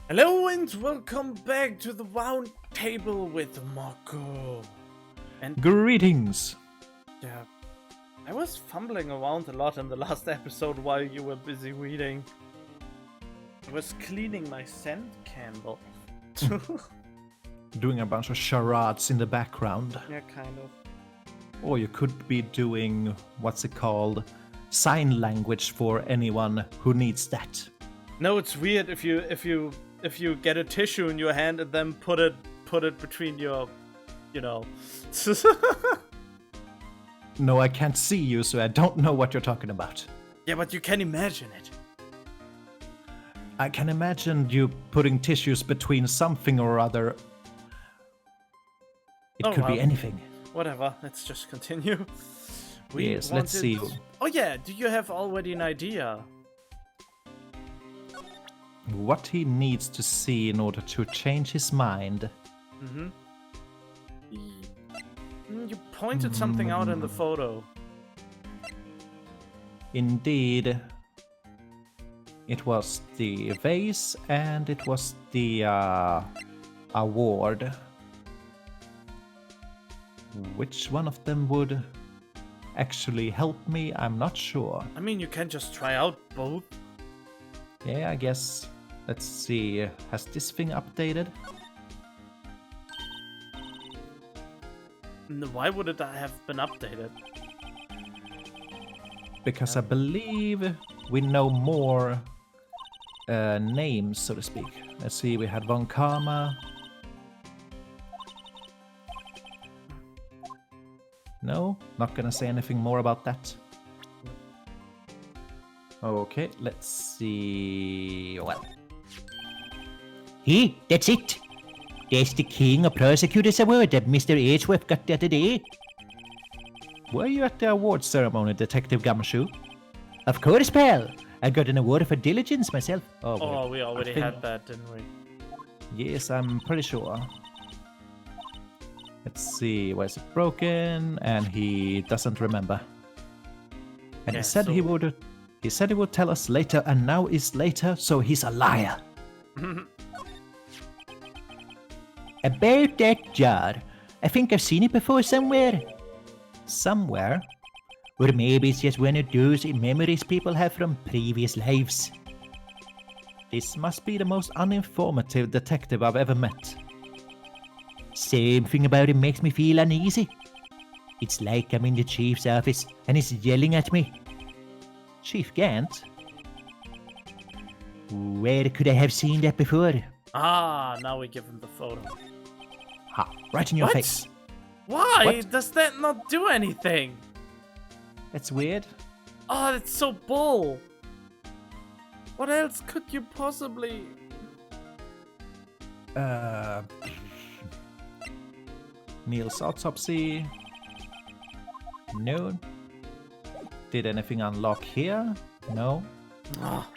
Hello and welcome back to the round table with Marco. And Greetings! yeah, I was fumbling around a lot in the last episode while you were busy reading. I was cleaning my scent candle. Doing a bunch of charades in the background. Yeah, kind of. Or you could be doing, what's it called? Sign language for anyone who needs that. No, it's weird if you get a tissue in your hand and then put it between your, No, I can't see you, so I don't know what you're talking about. Yeah, but you can imagine it. I can imagine you putting tissues between something or other. It could be anything. Whatever, let's just continue. Yes, let's see. Oh yeah, do you have already an idea? What he needs to see in order to change his mind. You pointed something out in the photo. Indeed. It was the vase and it was the award. Which one of them would actually help me? I'm not sure. I mean, you can just try out both. Yeah, I guess. Let's see. Has this thing updated? Why would it have been updated? Because I believe we know more names, so to speak. Let's see, we had Von Karma. No, not gonna say anything more about that. Okay, let's see. Well, Hey, that's it. That's the King of Prosecutors Award that Mr. Edgeworth got the other day. were you at the award ceremony, Detective Gumshoe? Of course, pal. I got an award for diligence myself. Oh, we already had that, didn't we? Yes, I'm pretty sure. Let's see, where's it broken? And he doesn't remember. And Yeah, he said so- he would tell us later, and now is later, so he's a liar. About that jar. I think I've seen it before somewhere. Somewhere. Or maybe it's just one of those memories people have from previous lives. This must be the most uninformative detective I've ever met. Something about it makes me feel uneasy. It's like I'm in the chief's office and he's yelling at me. Chief Gant? Where could I have seen that before? Ah, now we give him the photo. Ha, right in your What? face. Why What? does that not do anything? That's weird. Oh, that's so bull. What else could you possibly... Neil's autopsy. No. Did anything unlock here? No. Ah,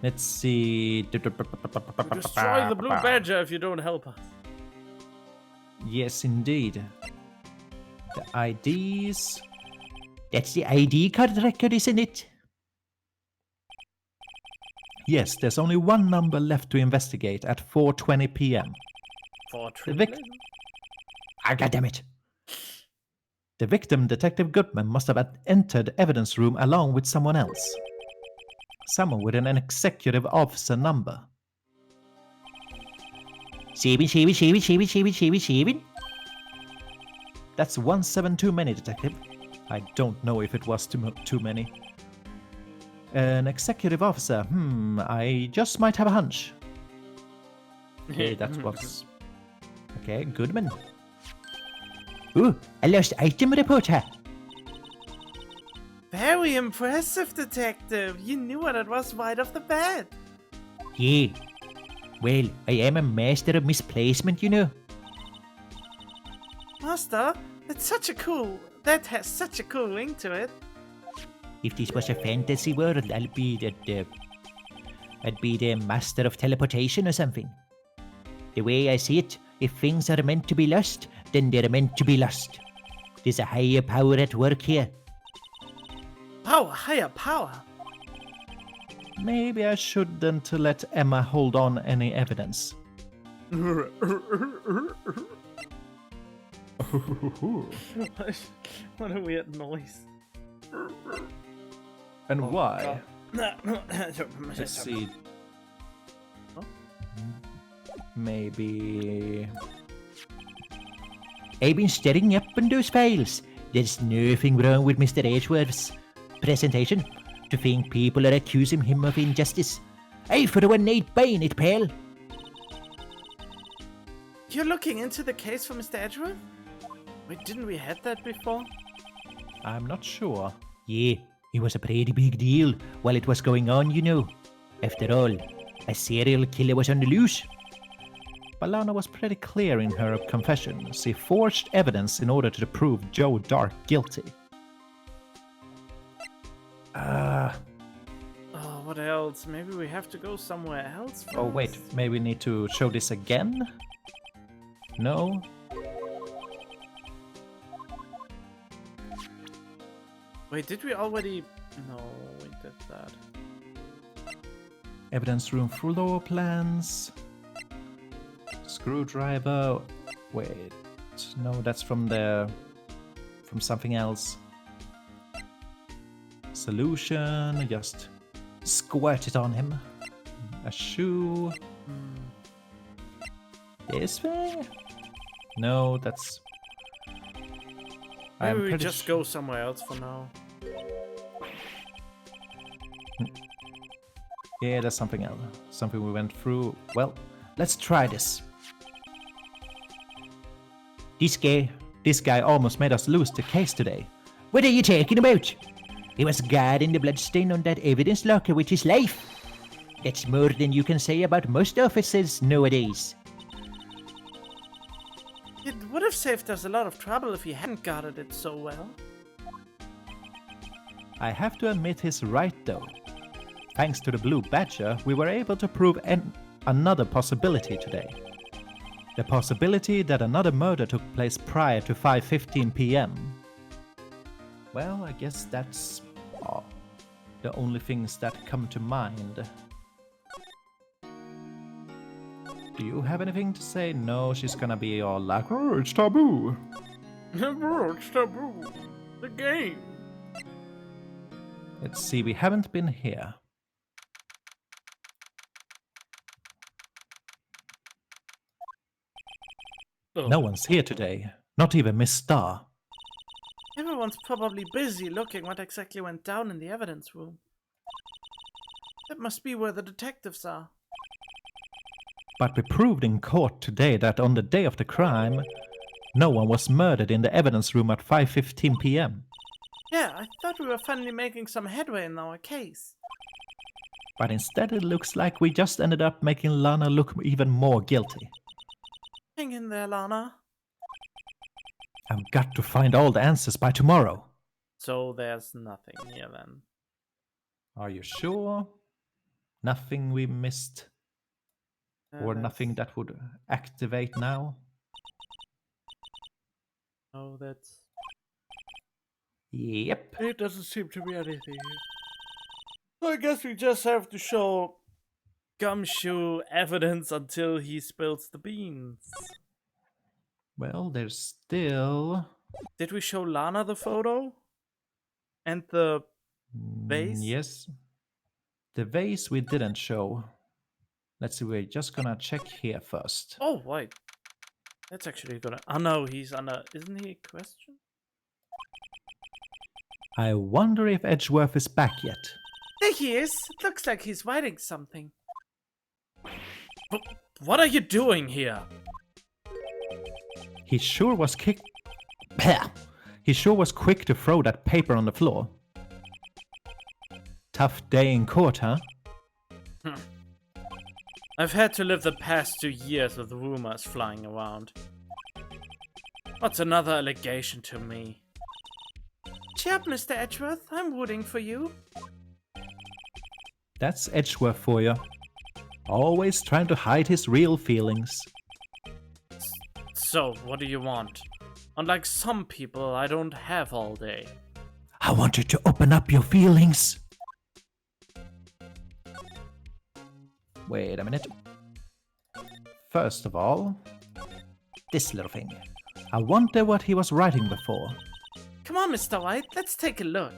Let's see. destroy the blue badger if you don't help us. Yes, indeed. The IDs. That's the ID card record, isn't it? Yes, there's only one number left to investigate at 4:20 p.m. For The vic- tripping? Ah, goddammit. The victim, Detective Goodman, must have entered evidence room along with someone else. Someone with an executive officer number. 7777777. That's 17 too many, Detective. I don't know if it was too many. An executive officer. I just might have a hunch. Okay, that was... Okay, Goodman. Ooh, a lost item report, huh? Very impressive, detective. You knew what it was right off the bat. Yeah. Well, I am a master of misplacement, you know. Master, that has such a cool ring to it. If this was a fantasy world, I'd be the master of teleportation or something. The way I see it, if things are meant to be lost, then they're meant to be lost. There's a higher power at work here. Oh, higher power. Maybe I shouldn't let Emma hold on any evidence. What a weird noise. And why? God. Let's see. Huh? Maybe... I've been staring up on those files. There's nothing wrong with Mr. Edgeworth's presentation. To think people are accusing him of injustice. I for one ain't buying it, pal. You're looking into the case for Mr. Edgeworth? Wait, didn't we have that before? I'm not sure. Yeah, it was a pretty big deal while it was going on, you know. After all, a serial killer was on the loose. Balana was pretty clear in her confession. She forged evidence in order to prove Joe Dark guilty. Oh, what else? Maybe we have to go somewhere else first? Oh wait, maybe we need to show this again? No? Wait, did we already... No, we did that. Evidence room floor plans. Screwdriver. Wait. No, that's from something else. Solution. Just squirt it on him. A shoe. This thing? No, that's... Maybe we just go somewhere else for now. Yeah, that's something else. Something we went through. Well, let's try this. This This guy almost made us lose the case today. what are you talking about? He was guarding the bloodstain on that evidence locker with his life. That's more than you can say about most officers nowadays. It would have saved us a lot of trouble if he hadn't guarded it so well. I have to admit he's right though. Thanks to the Blue Badger, we were able to prove another possibility today. The possibility that another murder took place prior to 5:15 p.m. Well, I guess that's the only things that come to mind. Do you have anything to say? No, she's gonna be all like, oh, it's taboo. It's taboo. The game. Let's see, we haven't been here. Oh. No one's here today. Not even Miss Star. Everyone's probably busy looking what exactly went down in the evidence room. That must be where the detectives are. But we proved in court today that on the day of the crime, no one was murdered in the evidence room at 5:15 p.m. Yeah, I thought we were finally making some headway in our case. But instead it looks like we just ended up making Lana look even more guilty. Hang in there, Lana. I've got to find all the answers by tomorrow. So there's nothing here then. Are you sure? Nothing we missed? Or nothing that would activate now? Oh, that's... Yep. It doesn't seem to be anything. So I guess we just have to show Gumshoe evidence until he spills the beans. Well, there's still... Did we show Lana the photo? And the vase? Yes. The vase we didn't show. Let's see, we're just gonna check here first. Oh, wait. That's actually gonna... Oh no, he's under... Isn't he a question? I wonder if Edgeworth is back yet. There he is. It looks like he's writing something. But what are you doing here? He sure was He sure was quick to throw that paper on the floor. Tough day in court, huh? I've had to live the past 2 years with rumors flying around. What's another allegation to me? Cheer up, Mr. Edgeworth. I'm rooting for you. That's Edgeworth for you. Always trying to hide his real feelings. So, what do you want? Unlike some people, I don't have all day. I want you to open up your feelings. Wait a minute. First of all, this little thing. I wonder what he was writing before. Come on, Mr. White, let's take a look.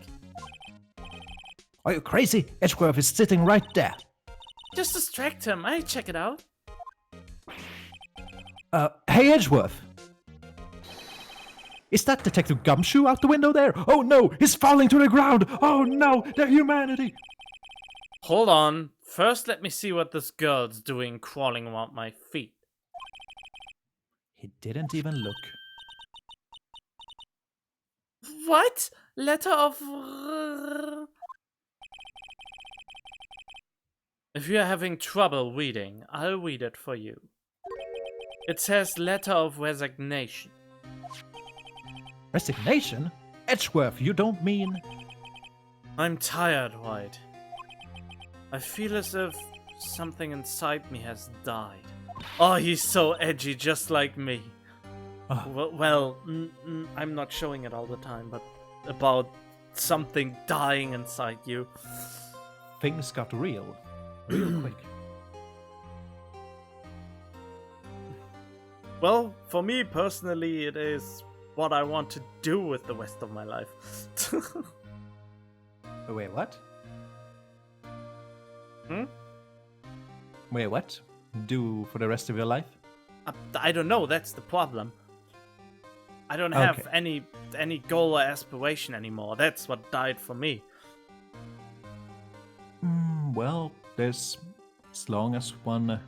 Are you crazy? Edgeworth is sitting right there. Just distract him, I check it out. Hey Edgeworth! Is that Detective Gumshoe out the window there? Oh no, he's falling to the ground! Oh no, the humanity! Hold on, first let me see what this girl's doing crawling around my feet. He didn't even look. What? Letter of... If you're having trouble reading, I'll read it for you. It says letter of resignation. Resignation? Edgeworth, you don't mean... I'm tired, Wright. I feel as if something inside me has died. Oh, he's so edgy, just like me. Well, I'm not showing it all the time, but about something dying inside you. Things got real quick. Well, for me personally, it is what I want to do with the rest of my life. Wait, what? Hmm? Wait, what? Do for the rest of your life? I don't know, that's the problem. I don't have any goal or aspiration anymore. That's what died for me. Well, as long as one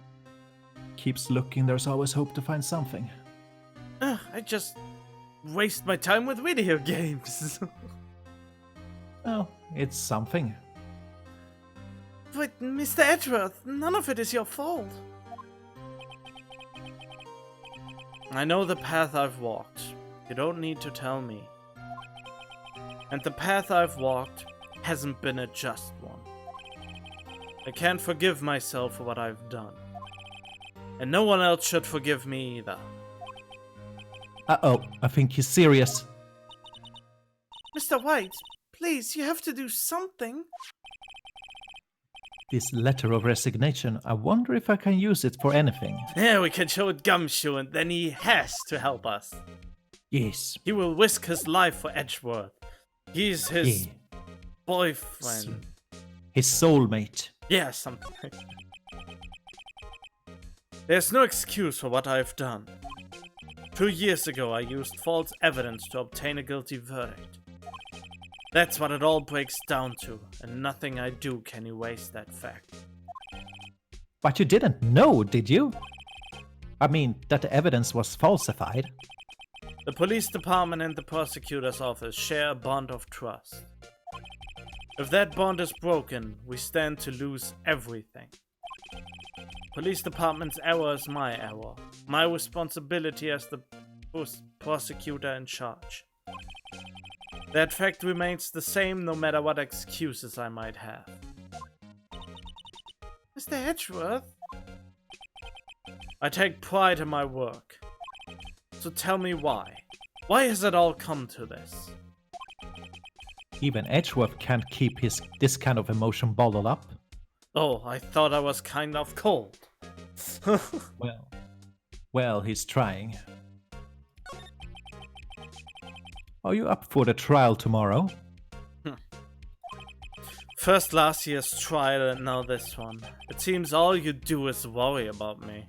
keeps looking, there's always hope to find something. I just waste my time with video games. Well, it's something. But Mr. Edgeworth, none of it is your fault. I know the path I've walked. You don't need to tell me. And the path I've walked hasn't been a just one. I can't forgive myself for what I've done. And no one else should forgive me either. Uh-oh, I think he's serious. Mr. White, please, you have to do something. This letter of resignation, I wonder if I can use it for anything. Yeah, we can show it Gumshoe and then he has to help us. Yes. He will risk his life for Edgeworth. He's his boyfriend. His soulmate. Yeah, something like that. There's no excuse for what I've done. 2 years ago I used false evidence to obtain a guilty verdict. That's what it all breaks down to, and nothing I do can erase that fact. But you didn't know, did you? I mean, that the evidence was falsified. The police department and the prosecutor's office share a bond of trust. If that bond is broken, we stand to lose everything. Police department's error is my error. My responsibility as the prosecutor in charge. That fact remains the same no matter what excuses I might have. Mr. Edgeworth? I take pride in my work. So tell me why. Why has it all come to this? Even Edgeworth can't keep this kind of emotion bottled up. Oh, I thought I was kind of cold. Well, he's trying. Are you up for the trial tomorrow? First last year's trial and now this one. It seems all you do is worry about me.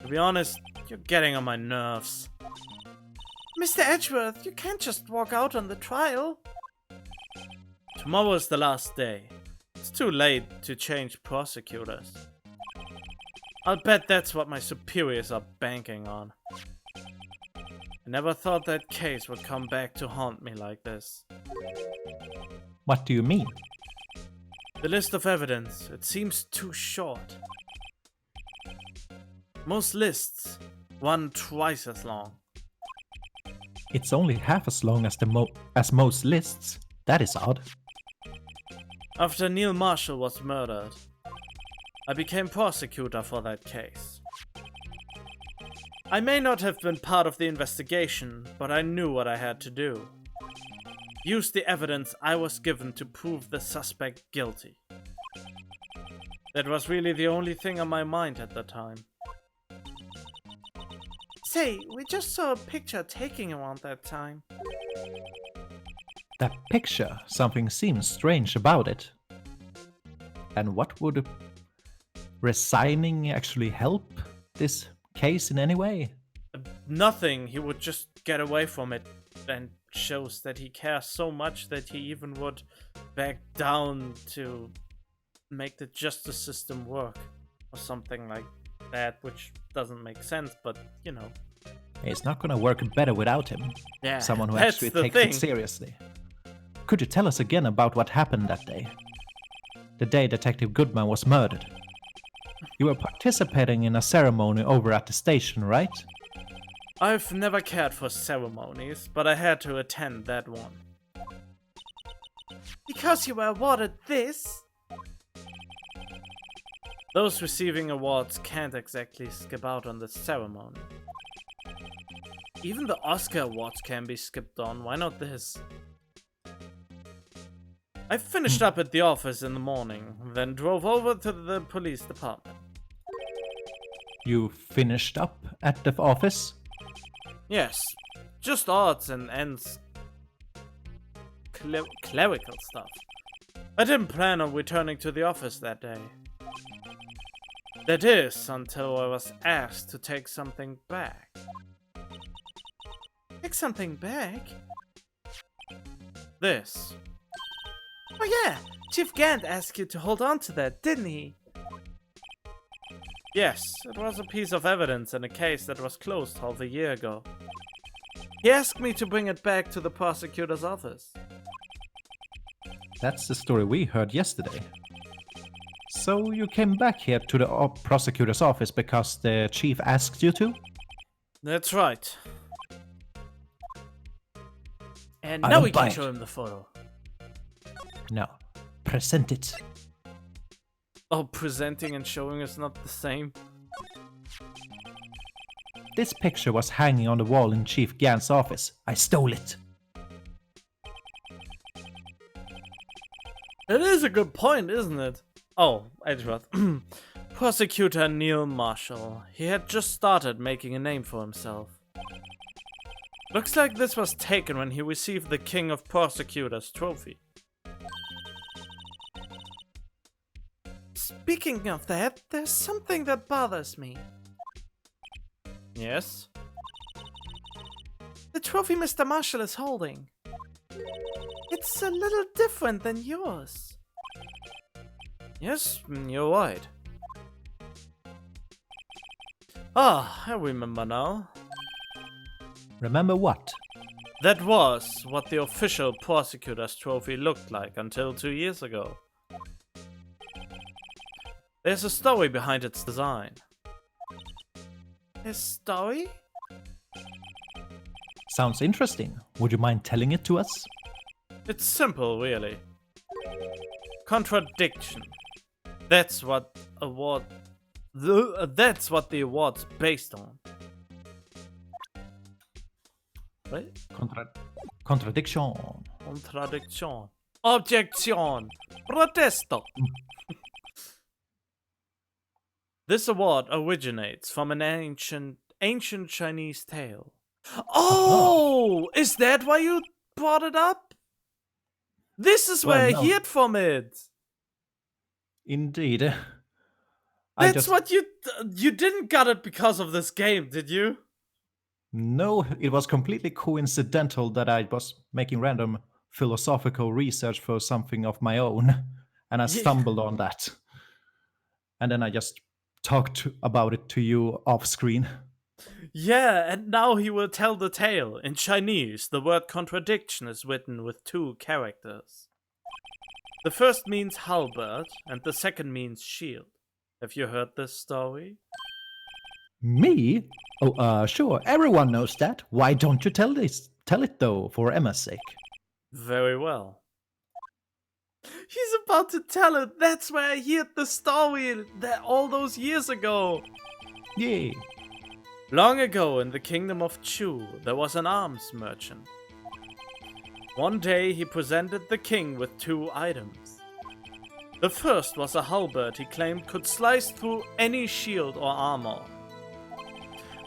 To be honest, you're getting on my nerves. Mr. Edgeworth, you can't just walk out on the trial. Tomorrow is the last day. It's too late to change prosecutors. I'll bet that's what my superiors are banking on. I never thought that case would come back to haunt me like this. What do you mean? The list of evidence, it seems too short. Most lists run twice as long. It's only half as long as most lists. That is odd. After Neil Marshall was murdered, I became prosecutor for that case. I may not have been part of the investigation, but I knew what I had to do. Use the evidence I was given to prove the suspect guilty. That was really the only thing on my mind at the time. Say, we just saw a picture taking around that time. That picture, something seems strange about it. And what would resigning actually help this case in any way? Nothing, he would just get away from it, and shows that he cares so much that he even would back down to make the justice system work, or something like that, which doesn't make sense, but you know. It's not gonna work better without him. Yeah, Someone who that's actually the takes thing. it seriously. Could you tell us again about what happened that day? The day Detective Goodman was murdered. You were participating in a ceremony over at the station, right? I've never cared for ceremonies, but I had to attend that one. Because you were awarded this? Those receiving awards can't exactly skip out on the ceremony. Even the Oscar awards can be skipped on, why not this? I finished up at the office in the morning, then drove over to the police department. You finished up at the office? Yes, just odds and ends. Clerical stuff. I didn't plan on returning to the office that day. That is, until I was asked to take something back. Take something back? This. Oh yeah, Chief Gant asked you to hold on to that, didn't he? Yes, it was a piece of evidence in a case that was closed half a year ago. He asked me to bring it back to the prosecutor's office. That's the story we heard yesterday. So you came back here to the prosecutor's office because the chief asked you to? That's right. And I now don't we buy can it. show him the photo. No. Present it. Oh, presenting and showing is not the same. This picture was hanging on the wall in Chief Gant's office. I stole it. It is a good point, isn't it? Oh, Edgeworth. Prosecutor Neil Marshall. He had just started making a name for himself. Looks like this was taken when he received the King of Prosecutors trophy. Speaking of that, there's something that bothers me. Yes? The trophy Mr. Marshall is holding. It's a little different than yours. Yes, you're right. Ah, I remember now. Remember what? That was what the official prosecutor's trophy looked like until 2 years ago. There's a story behind its design. A story? Sounds interesting. Would you mind telling it to us? It's simple, really. Contradiction. That's what that's what the award's based on. Right? Contradiction. Contradiction. Objection. Protesto. This award originates from an ancient Chinese tale. Oh, is that why you brought it up? This is where I heard from it. Indeed. That's what you didn't got it because of this game, did you? No, it was completely coincidental that I was making random philosophical research for something of my own, and I stumbled on that. And then I just talked about it to you off screen. Yeah, and now he will tell the tale. In Chinese, the word contradiction is written with 2 characters. The first means halberd, and the second means shield. Have you heard this story? Me? Oh, sure. Everyone knows that. Why don't you tell it though, for Emma's sake? Very well. He's about to tell it. That's where I heard the story that all those years ago. Yay. Long ago in the kingdom of Chu, there was an arms merchant. One day he presented the king with 2 items. The first was a halberd he claimed could slice through any shield or armor.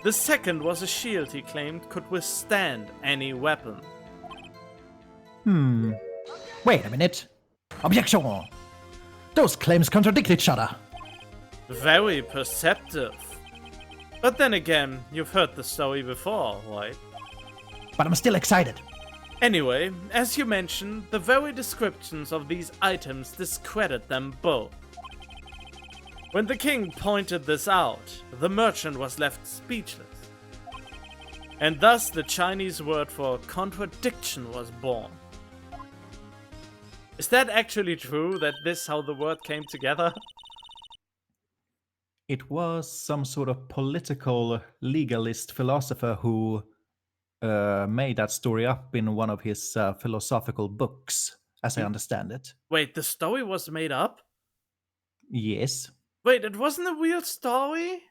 The second was a shield he claimed could withstand any weapon. Wait a minute. Objection! Those claims contradict each other. Very perceptive. But then again, you've heard the story before, right? But I'm still excited. Anyway, as you mentioned, the very descriptions of these items discredit them both. When the king pointed this out, the merchant was left speechless. And thus the Chinese word for contradiction was born. Is that actually true, that this how the word came together? It was some sort of political legalist philosopher who made that story up in one of his philosophical books, as I understand it. Wait, the story was made up? Yes. Wait, it wasn't a real story?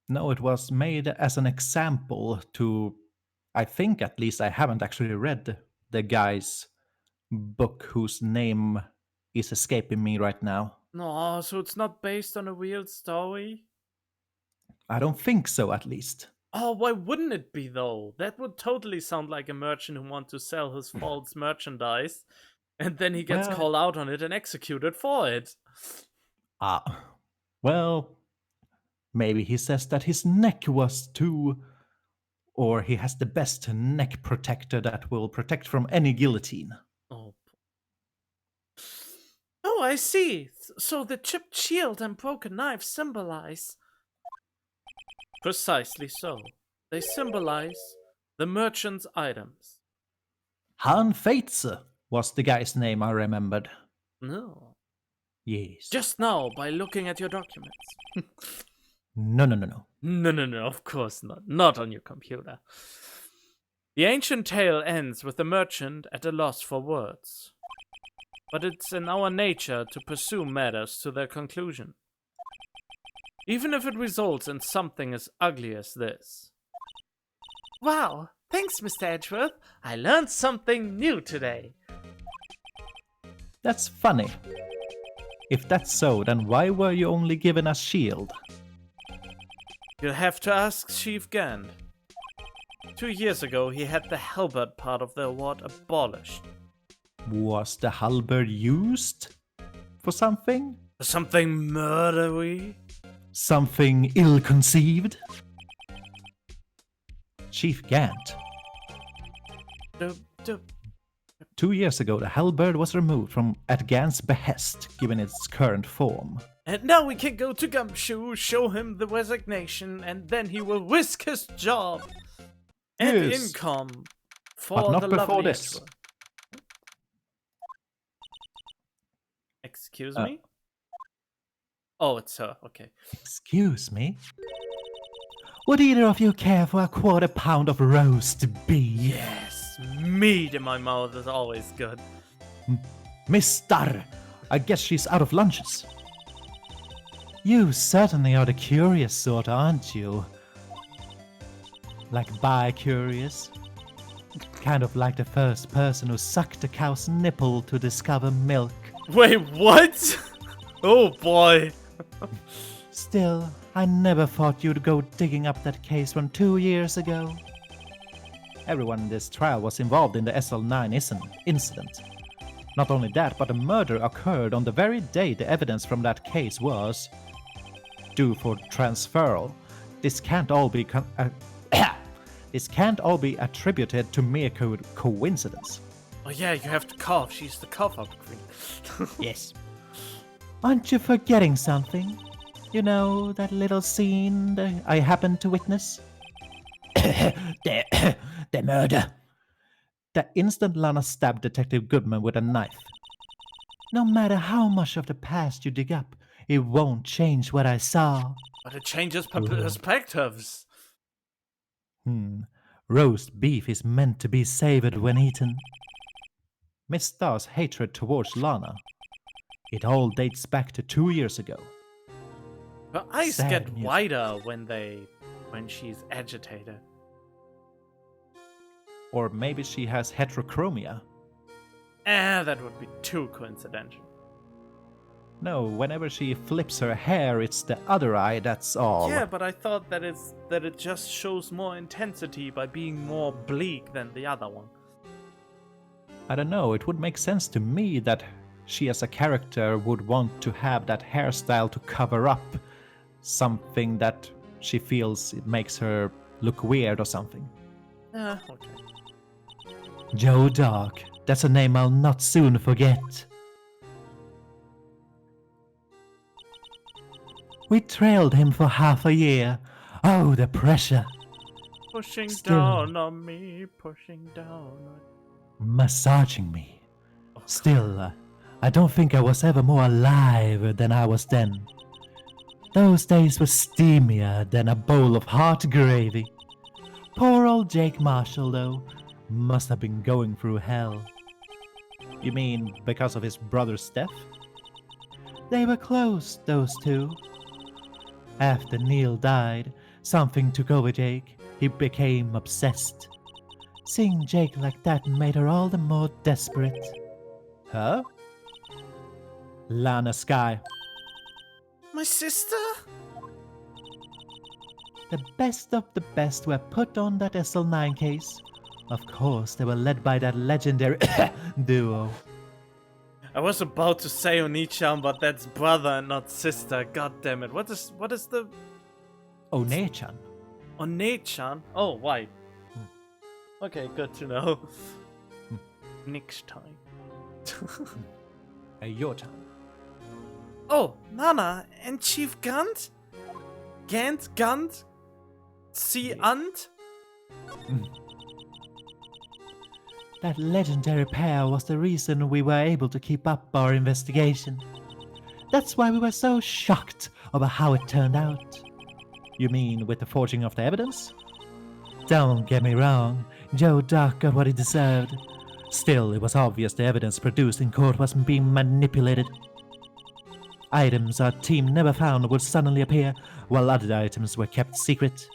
No, it was made as an example to, I think at least, I haven't actually read the guy's book whose name is escaping me right now. No, so it's not based on a real story? I don't think so, at least. Oh, why wouldn't it be though? That would totally sound like a merchant who wants to sell his false merchandise, and then he gets Well- called out on it and executed for it. Well, maybe he says that his neck was too, or he has the best neck protector that will protect from any guillotine. Oh. Oh, I see. So the chipped shield and broken knife symbolize... Precisely so. They symbolize the merchant's items. Han Feitze was the guy's name I remembered. No. Yes. Just now, by looking at your documents. No. No, of course not. Not on your computer. The ancient tale ends with the merchant at a loss for words. But it's in our nature to pursue matters to their conclusion. Even if it results in something as ugly as this. Wow, thanks, Mr. Edgeworth. I learned something new today. That's funny. If that's so, then why were you only given a shield? You'll have to ask Chief Gand. 2 years ago, he had the halberd part of the award abolished. Was the halberd used for something? Something murdery? Something ill-conceived? Chief Gant. The 2 years ago, the halberd was removed from at Gant's behest, given its current form. And now we can go to Gumshoe, show him the resignation, and then he will risk his job and Yes. income for But not the before lovely this. Edgeworth. Excuse me? Oh, it's her. Okay. Excuse me? Would either of you care for a quarter pound of roast beef? Yes, meat in my mouth is always good. Mister, I guess she's out of lunches. You certainly are the curious sort, aren't you? Like bi-curious? Kind of like the first person who sucked a cow's nipple to discover milk. Wait, what? Oh boy. Still, I never thought you'd go digging up that case from 2 years ago. Everyone in this trial was involved in the SL9 incident. Not only that, but the murder occurred on the very day the evidence from that case was due for transferal. This can't all be this can't all be attributed to mere coincidence. Oh yeah, you have to cough. She's the cough-up queen. Yes. Aren't you forgetting something? You know, that little scene that I happened to witness? the murder. The instant Lana stabbed Detective Goodman with a knife. No matter how much of the past you dig up, it won't change what I saw. But it changes perspectives. Roast beef is meant to be savored when eaten. Miss Starr's hatred towards Lana. It all dates back to 2 years ago. Her eyes Sad get music. wider when she's agitated. Or maybe she has heterochromia. That would be too coincidental. No, whenever she flips her hair, it's the other eye, that's all. Yeah, but I thought that it just shows more intensity by being more bleak than the other one. I don't know, it would make sense to me that she as a character would want to have that hairstyle to cover up something that she feels it makes her look weird or something. Okay. Joe Dog, that's a name I'll not soon forget. We trailed him for half a year. Oh, the pressure. Pushing Still. down on me, pushing down on... Massaging me. Still, I don't think I was ever more alive than I was then. Those days were steamier than a bowl of hot gravy. Poor old Jake Marshall, though, must have been going through hell. You mean because of his brother's death? They were close, those two. After Neil died, something took over Jake. He became obsessed. Seeing Jake like that made her all the more desperate. Huh? Lana Skye. My sister? The best of the best were put on that SL9 case. Of course, they were led by that legendary duo. I was about to say Oni-chan, but that's brother and not sister. God damn it. What is the... One-chan. Oni-chan? Oh, why? Okay, good to know. Next time. Your turn. Oh, Nana and Chief Gant? Gant? See Ant? That legendary pair was the reason we were able to keep up our investigation. That's why we were so shocked over how it turned out. You mean with the forging of the evidence? Don't get me wrong, Joe Duck got what he deserved. Still, it was obvious the evidence produced in court was being manipulated. Items our team never found would suddenly appear, while other items were kept secret.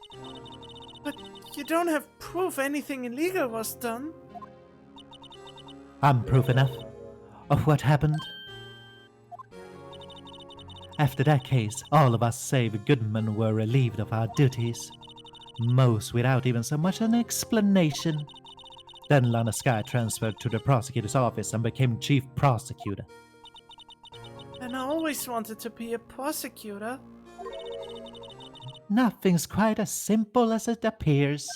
But you don't have proof anything illegal was done. I'm proof enough of what happened. After that case, all of us save Goodman were relieved of our duties. Most without even so much an explanation. Then Lana Skye transferred to the prosecutor's office and became chief prosecutor. And I always wanted to be a prosecutor. Nothing's quite as simple as it appears.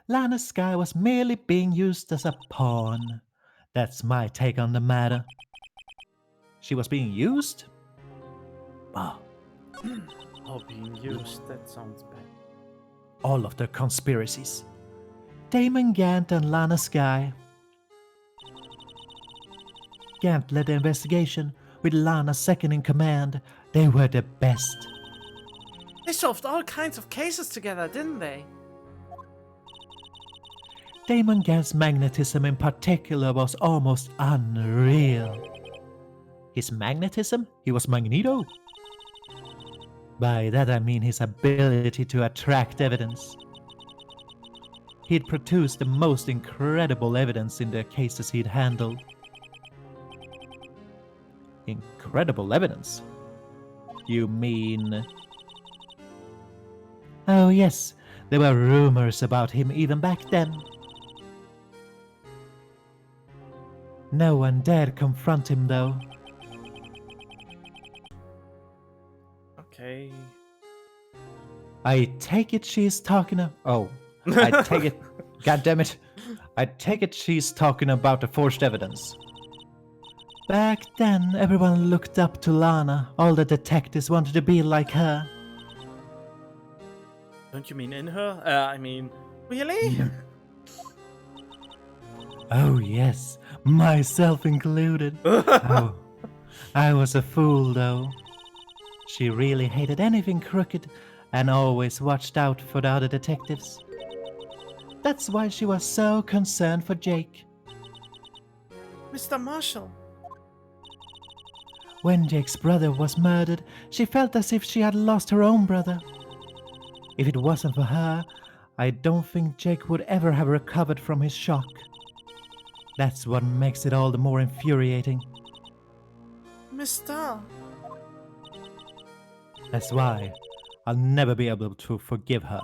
Lana Skye was merely being used as a pawn. That's my take on the matter. She was being used? Oh, Oh, being used, that sounds bad. all of the conspiracies. Damon Gant and Lana Skye. Gant led the investigation, with Lana second in command. They were the best. They solved all kinds of cases together, didn't they? Damon Gant's magnetism in particular was almost unreal. His magnetism? He was Magneto? By that I mean his ability to attract evidence. He'd produced the most incredible evidence in the cases he'd handled. Incredible evidence? You mean... Oh yes, there were rumors about him even back then. No one dared confront him though. Okay. I take it she's talking I take it... God damn it. I take it she's talking about the forged evidence. Back then, everyone looked up to Lana. All the detectives wanted to be like her. Don't you mean in her? I mean, really? Oh yes, myself included. Oh, I was a fool though. She really hated anything crooked and always watched out for the other detectives. That's why she was so concerned for Jake. Mr. Marshall. When Jake's brother was murdered, she felt as if she had lost her own brother. If it wasn't for her, I don't think Jake would ever have recovered from his shock. That's what makes it all the more infuriating. Mister. That's why I'll never be able to forgive her.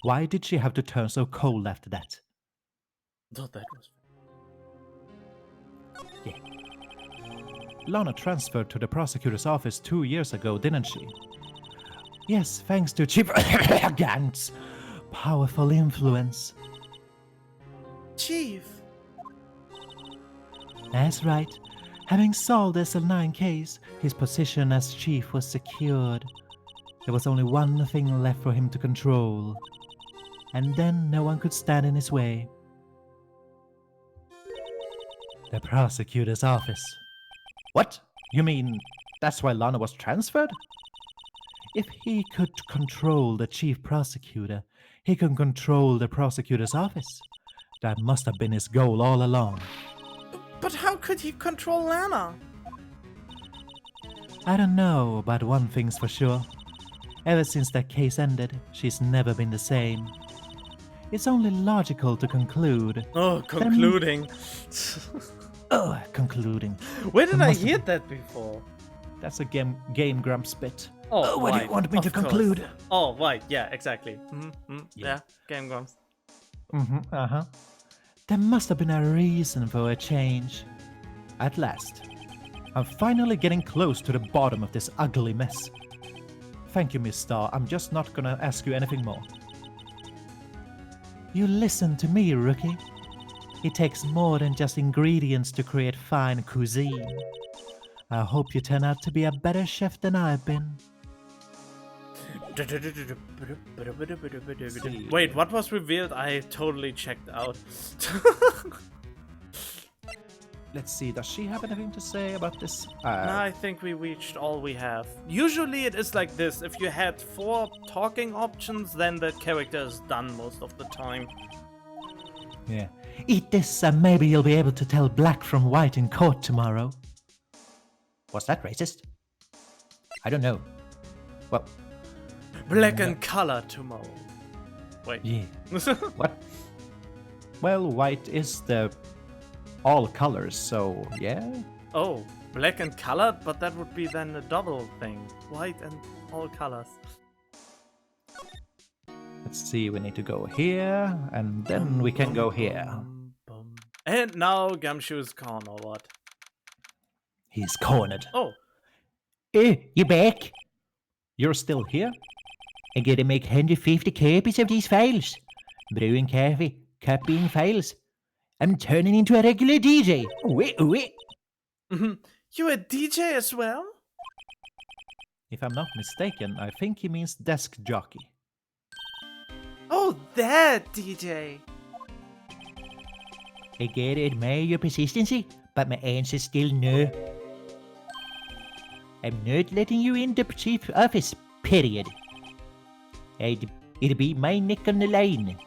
Why did she have to turn so cold after that? Thought that was. Yeah. Lana transferred to the prosecutor's office 2 years ago, didn't she? Yes, thanks to Chief Gant's powerful influence. Chief. That's right. Having solved the SL9 case, his position as chief was secured. There was only one thing left for him to control. And then no one could stand in his way. The prosecutor's office. What? You mean that's why Lana was transferred? If he could control the chief prosecutor, he can control the prosecutor's office. That must have been his goal all along. But how could he control Lana? I don't know, but one thing's for sure. Ever since that case ended, she's never been the same. It's only logical to conclude. Oh, concluding. Concluding. Where did I Must have hear been- that before? That's a Game Grumps bit. Oh, what do you right, want me to of course. conclude? Oh, right, yeah, exactly. Yeah, Game Grumps. There must have been a reason for a change. At last, I'm finally getting close to the bottom of this ugly mess. Thank you, Miss Star. I'm just not gonna ask you anything more. You listen to me, rookie. It takes more than just ingredients to create fine cuisine. I hope you turn out to be a better chef than I've been. Wait, what was revealed? I totally checked out. Let's see, does she have anything to say about this? No, I think we reached all we have. Usually it is like this. If you had 4 talking options, then the character is done most of the time. Yeah. Eat this and maybe you'll be able to tell black from white in court tomorrow. Was that racist? I don't know. Well, Black and color tomorrow. Wait. yeah. What? Well, white is the all colors, so yeah. Oh, black and colored, but that would be then a double thing. White and all colors. Let's see, we need to go here, and then we can go here. And now Gumshoe's gone, or what? He's cornered. Oh, You back? You're still here? I gotta make 150 copies of these files. Brewing coffee, copying files. I'm turning into a regular DJ. Wait. you a DJ as well? If I'm not mistaken, I think he means desk jockey. Oh, that DJ. I gotta admire your persistency, but my answer's still no. I'm not letting you in the chief office, period. It'll be my neck on the line.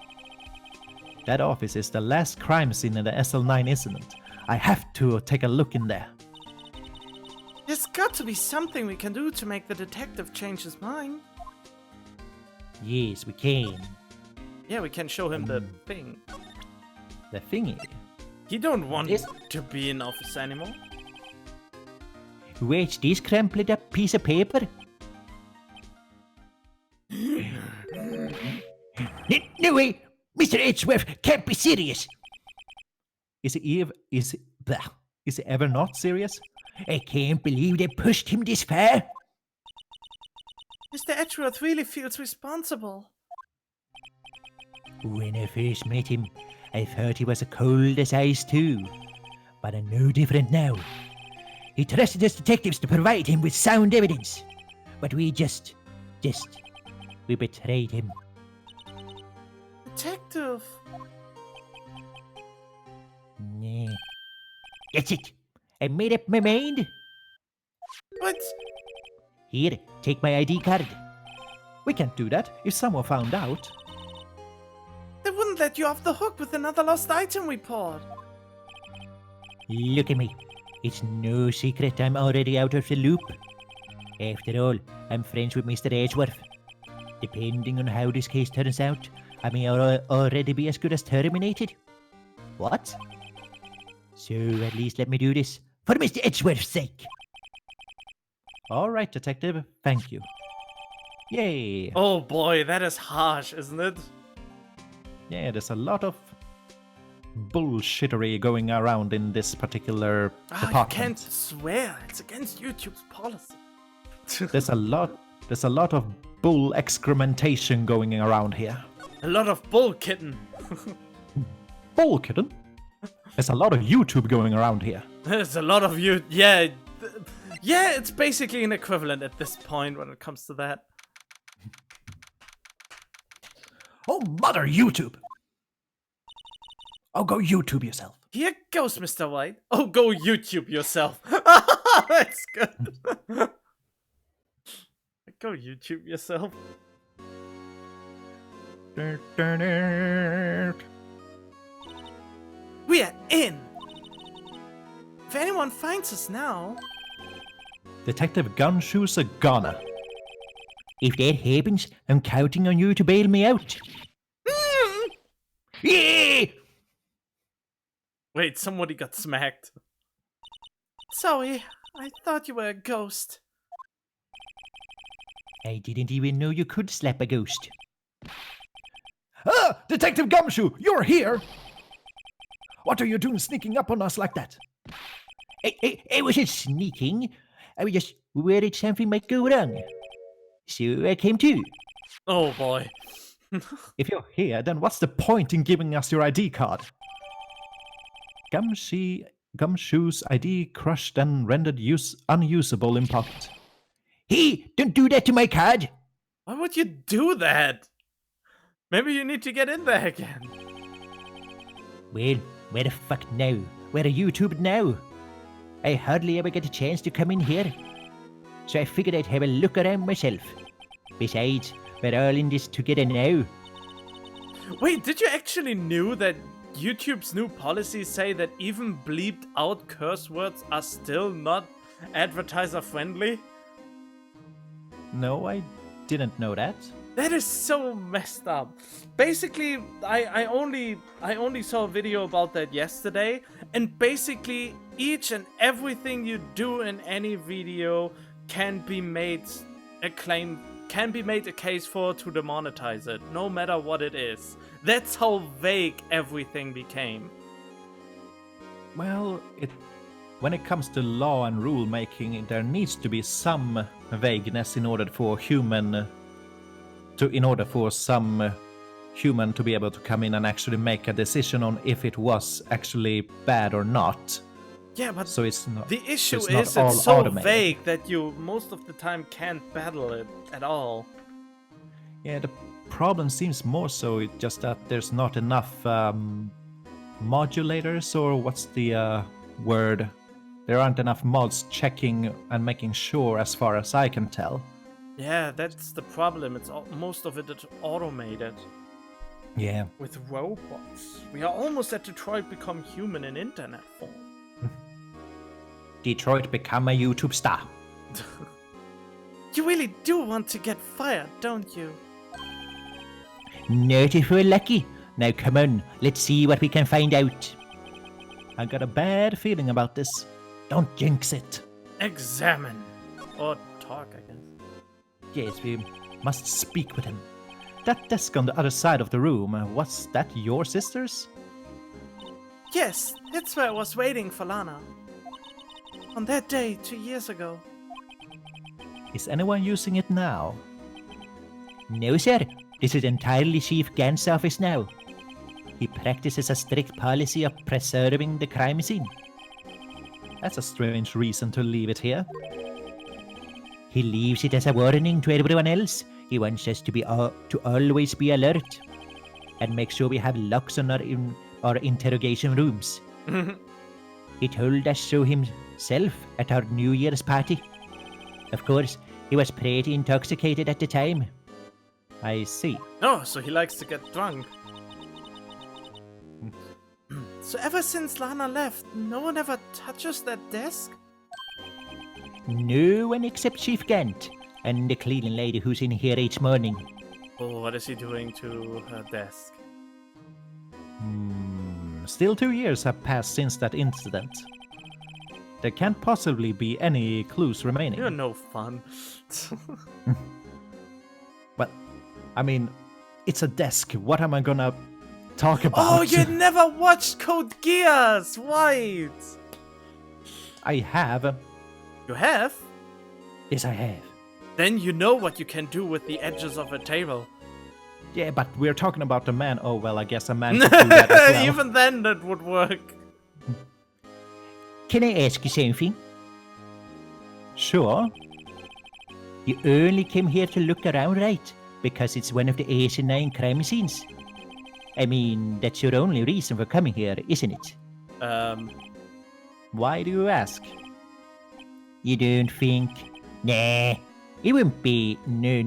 That office is the last crime scene in the SL9 incident. I have to take a look in there. There's got to be something we can do to make the detective change his mind. Yes, we can. Yeah, we can show him the thing. The thingy. He don't want Yes. to be in office anymore. Watch this crumpled up piece of paper. No way! Mr. Edgeworth can't be serious! Is he ever not serious? I can't believe they pushed him this far! Mr. Edgeworth really feels responsible. When I first met him, I thought he was as cold as ice too. But I'm no different now. He trusted us detectives to provide him with sound evidence. But we we betrayed him. Detective. Nah. That's it. I made up my mind. But Here, take my ID card. We can't do that if someone found out. they wouldn't let you off the hook with another lost item report. Look at me. It's no secret I'm already out of the loop. After all, I'm friends with Mr. Edgeworth. Depending on how this case turns out, I may already be as good as terminated. What? So at least let me do this for Mr. Edgeworth's sake. All right, detective. Thank you. Yay. Oh boy, that is harsh, isn't it? Yeah, there's a lot of bullshittery going around in this particular You department. can't swear. It's against YouTube's policy. There's a lot of bull excrementation going around here. A lot of bull, kitten. Bull kitten? There's a lot of YouTube going around here. There's a lot of you. Yeah. Yeah, it's basically an equivalent at this point when it comes to that. Oh, mother YouTube! Oh, go YouTube yourself. Here goes Mr. White. Oh, go YouTube yourself. That's good. Go YouTube yourself. We are in. If anyone finds us now, Detective Gunshoe's a goner. If that happens, I'm counting on you to bail me out. Yeah! wait, somebody got smacked. Sorry, I thought you were a ghost. I didn't even know you could slap a ghost. Ah! Detective Gumshoe, you're here! What are you doing sneaking up on us like that? I wasn't sneaking. I was just worried something might go wrong. So I came too. Oh boy. If you're here, then what's the point in giving us your ID card? Gumshoe's ID crushed and rendered unusable in pocket. Hey, don't do that to my card. Why would you do that? Maybe you need to get in there again. Well, where the fuck now? Where are YouTube now? I hardly ever get a chance to come in here. So I figured I'd have a look around myself. Besides, we're all in this together now. Wait, did you actually knew that YouTube's new policies say that even bleeped out curse words are still not advertiser friendly? No, I didn't know that. That is so messed up. Basically, I only saw a video about that yesterday, and basically each and everything you do in any video can be made a case for to demonetize it, no matter what it is. That's how vague everything became. Well, when it comes to law and rule making, there needs to be some vagueness in order for some human to be able to come in and actually make a decision on if it was actually bad or not. Yeah, but So it's not. the issue it's not is all it's so automated. vague that you most of the time can't battle it at all. Yeah, the problem seems more so just that there's not enough modulators, or what's the word? There aren't enough mods checking and making sure, as far as I can tell. Yeah, that's the problem. It's most of it is automated. Yeah. With robots. We are almost at Detroit become human in internet form. Detroit become a YouTube star. You really do want to get fired, don't you? Not if we're lucky. Now come on, let's see what we can find out. I got a bad feeling about this. Don't jinx it. Examine. Or talk, I guess. Yes, we must speak with him. That desk on the other side of the room, was that your sister's? Yes, that's where I was waiting for Lana. On that day, 2 years ago. Is anyone using it now? No, sir. This is entirely Chief Gant's office now. He practices a strict policy of preserving the crime scene. That's a strange reason to leave it here. He leaves it as a warning to everyone else. He wants us to always be alert and make sure we have locks on our interrogation rooms. He told us so himself at our New Year's party. Of course, he was pretty intoxicated at the time. I see. Oh, so he likes to get drunk. So ever since Lana left, no one ever touches that desk? No one except Chief Gant and the cleaning lady who's in here each morning. Oh, what is he doing to her desk? Still 2 years have passed since that incident. There can't possibly be any clues remaining. You're no fun. But, I mean, it's a desk. What am I gonna talk about? Oh, you never watched Code Geass! Right! I have. You have? Yes, I have. Then you know what you can do with the edges of a table. Yeah, but we're talking about a man. Oh, well, I guess a man could do that as well. Even then, that would work. Can I ask you something? Sure. You only came here to look around, right? Because it's one of the asinine crime scenes. I mean, that's your only reason for coming here, isn't it? Why do you ask? You don't think? Nah, it won't be. No.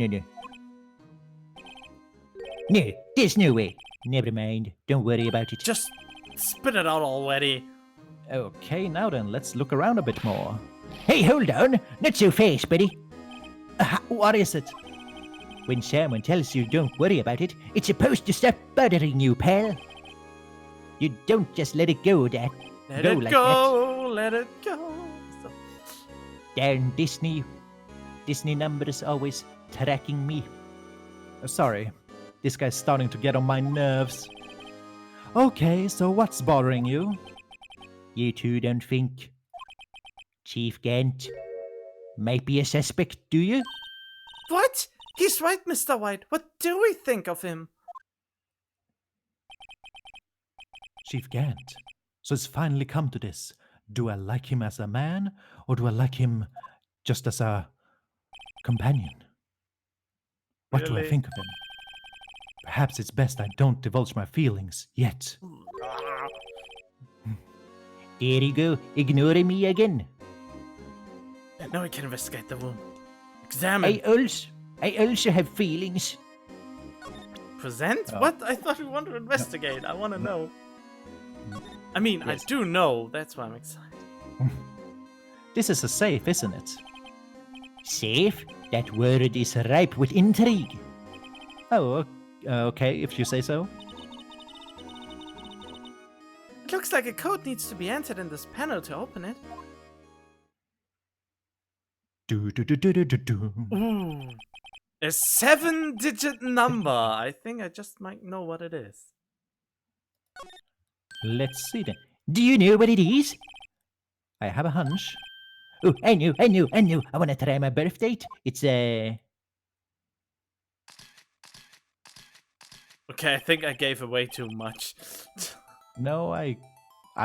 No, there's no way. Never mind. Don't worry about it. Just spit it out already. Okay, now then, let's look around a bit more. Hey, hold on. Not so fast, buddy. What is it? When someone tells you don't worry about it, it's supposed to stop bothering you, pal. You don't just let it go that. Let it like go, let it go. So, Darn Disney. Disney numbers always tracking me. Sorry, this guy's starting to get on my nerves. Okay, so what's bothering you? You two don't think Chief Gant might be a suspect, do you? what? He's right, Mr. White. What do we think of him? Chief Gant. So it's finally come to this. Do I like him as a man, or do I like him just as a companion? What do I Really? think of him? Perhaps it's best I don't divulge my feelings yet. There you go, ignoring me again. Now we can investigate the room. Examine. I also have feelings. Present? Oh. What? I thought we wanted to investigate. I want to know. I mean, Yes. I do know. That's why I'm excited. This is a safe, isn't it? Safe? That word is ripe with intrigue. Oh, okay, if you say so. It looks like a code needs to be entered in this panel to open it. Do. Ooh. A 7-digit number. I think I just might know what it is. Let's see then. Do you know what it is? I have a hunch. Oh, I know. I want to try my birth date. It's Okay, I think I gave away too much. No, I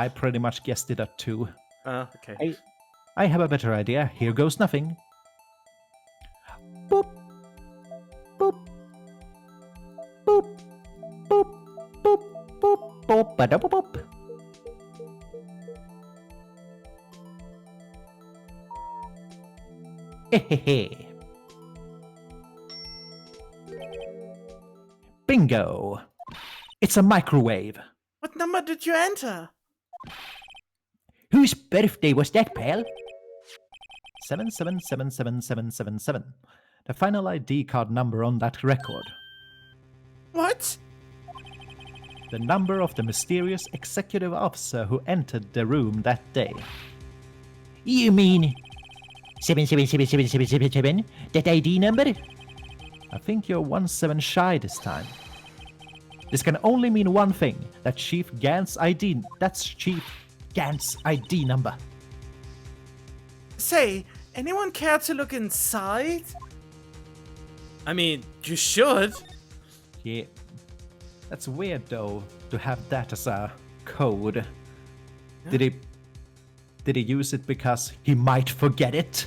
pretty much guessed it at 2. Okay. I have a better idea. Here goes nothing. boop, boop, boop, boop, boop, boop, boop, ba-da-boop, boop. Hehehe. Bingo! It's a microwave. What number did you enter? Whose birthday was that, pal? 777777. The final ID card number on that record. What? The number of the mysterious executive officer who entered the room that day. You mean 7777777? That ID number? I think you're 17 shy this time. This can only mean one thing. That's Chief Gant's ID number. Say, anyone care to look inside? I mean, you should. Yeah. That's weird though, to have that as a code. Yeah. Did he use it because he might forget it?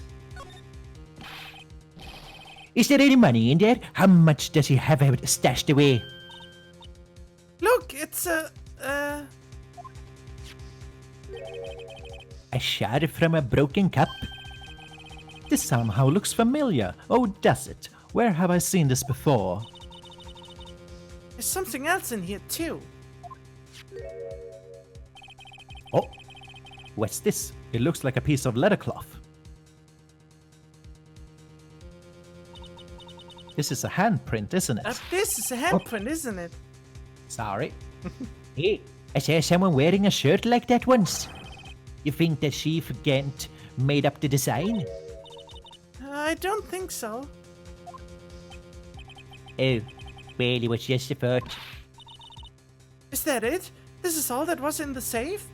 Is there any money in there? How much does he have stashed away? Look, it's a A shard from a broken cup? This somehow looks familiar. Oh, does it? Where have I seen this before? there's something else in here too. Oh, what's this? It looks like a piece of leather cloth. This is a handprint, isn't it? This is a handprint, isn't it? Sorry. Hey, I saw someone wearing a shirt like that once. You think the chief Gant made up the design? I don't think so. Oh, well, it was just a thought. Is that it? This is all that was in the safe?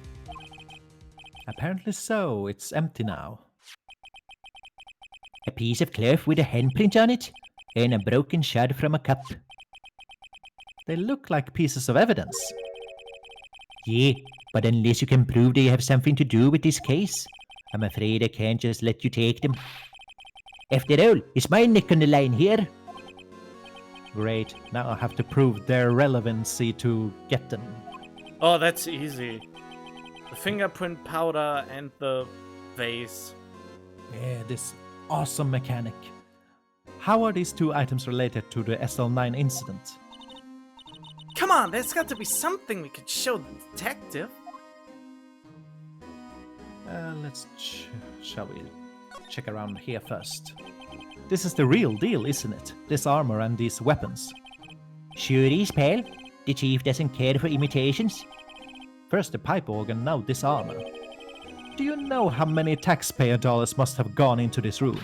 Apparently so. It's empty now. A piece of cloth with a handprint on it, and a broken shard from a cup. They look like pieces of evidence. Yeah, but unless you can prove they have something to do with this case, I'm afraid I can't just let you take them. After all, it's my neck on the line here. Great. Now I have to prove their relevancy to get them. Oh, that's easy. The fingerprint powder and the vase. Yeah, this awesome mechanic. How are these two items related to the SL9 incident? Come on, there's got to be something we could show the detective. Shall we check around here first? This is the real deal, isn't it? This armor and these weapons. Sure is, pal. The chief doesn't care for imitations. First the pipe organ, now this armor. Do you know how many taxpayer dollars must have gone into this room?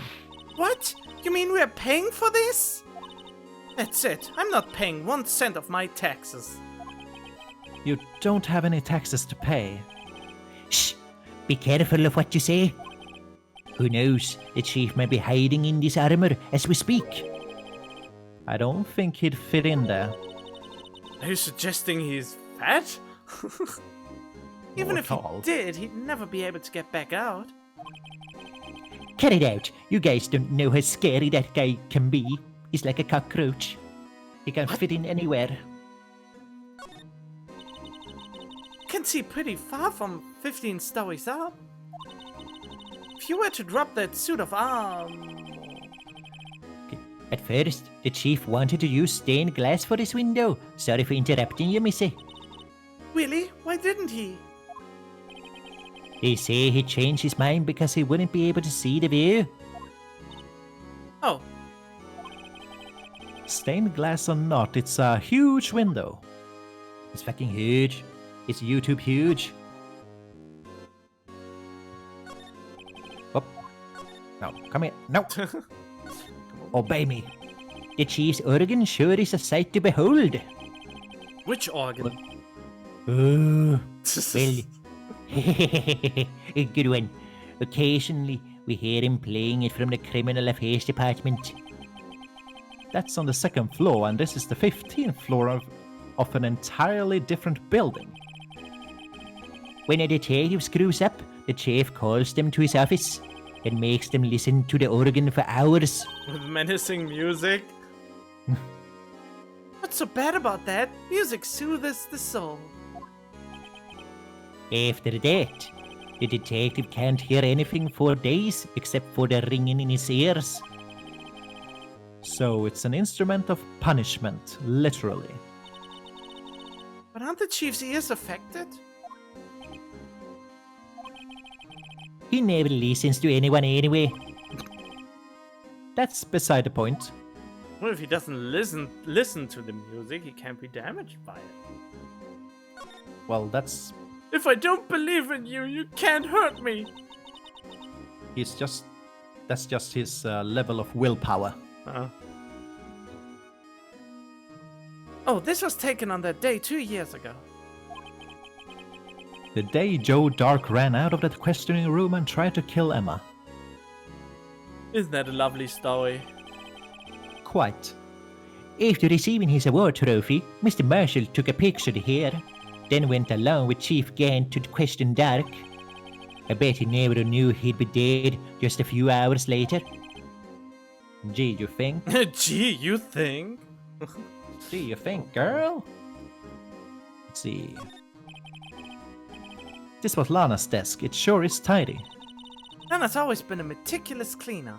What? You mean we're paying for this? That's it. I'm not paying 1 cent of my taxes. You don't have any taxes to pay. Shh! Be careful of what you say. Who knows? The chief may be hiding in this armor as we speak. I don't think he'd fit in there. Are you suggesting he's fat? Even Or if he tall. did, he'd never be able to get back out. Cut it out. You guys don't know how scary that guy can be. He's like a cockroach. He can fit in anywhere. Can see pretty far from 15 stories up. If you were to drop that suit of armor... At first, the chief wanted to use stained glass for his window. Sorry for interrupting you, missy. Really? Why didn't he? They say he changed his mind because he wouldn't be able to see the view. Oh, Stained glass or not, it's a huge window. It's fucking huge. Is YouTube huge? Oh. No, come here. No. Obey me. The chief's organ sure is a sight to behold. which organ? Oh, well, a good one. Occasionally, we hear him playing it from the Criminal Affairs Department. That's on the 2nd floor, and this is the 15th floor of an entirely different building. When a detective screws up, the chief calls them to his office and makes them listen to the organ for hours. With menacing music? What's so bad about that? Music soothes the soul. After that, the detective can't hear anything for days except for the ringing in his ears. So it's an instrument of punishment, literally. But aren't the chief's ears affected? He never listens to anyone anyway. That's beside the point. Well, if he doesn't listen to the music, he can't be damaged by it. Well, that's If I don't believe in you, you can't hurt me. that's just his level of willpower. Oh, this was taken on that day 2 years ago. The day Joe Dark ran out of that questioning room and tried to kill Emma. Isn't that a lovely story? Quite. After receiving his award trophy, Mr. Marshall took a picture here, then went along with Chief Gant to question Dark. I bet he never knew he'd be dead just a few hours later. Gee, you think? Gee, you think? Gee, you think, girl? Let's see. This was Lana's desk. It sure is tidy. Nana's always been a meticulous cleaner.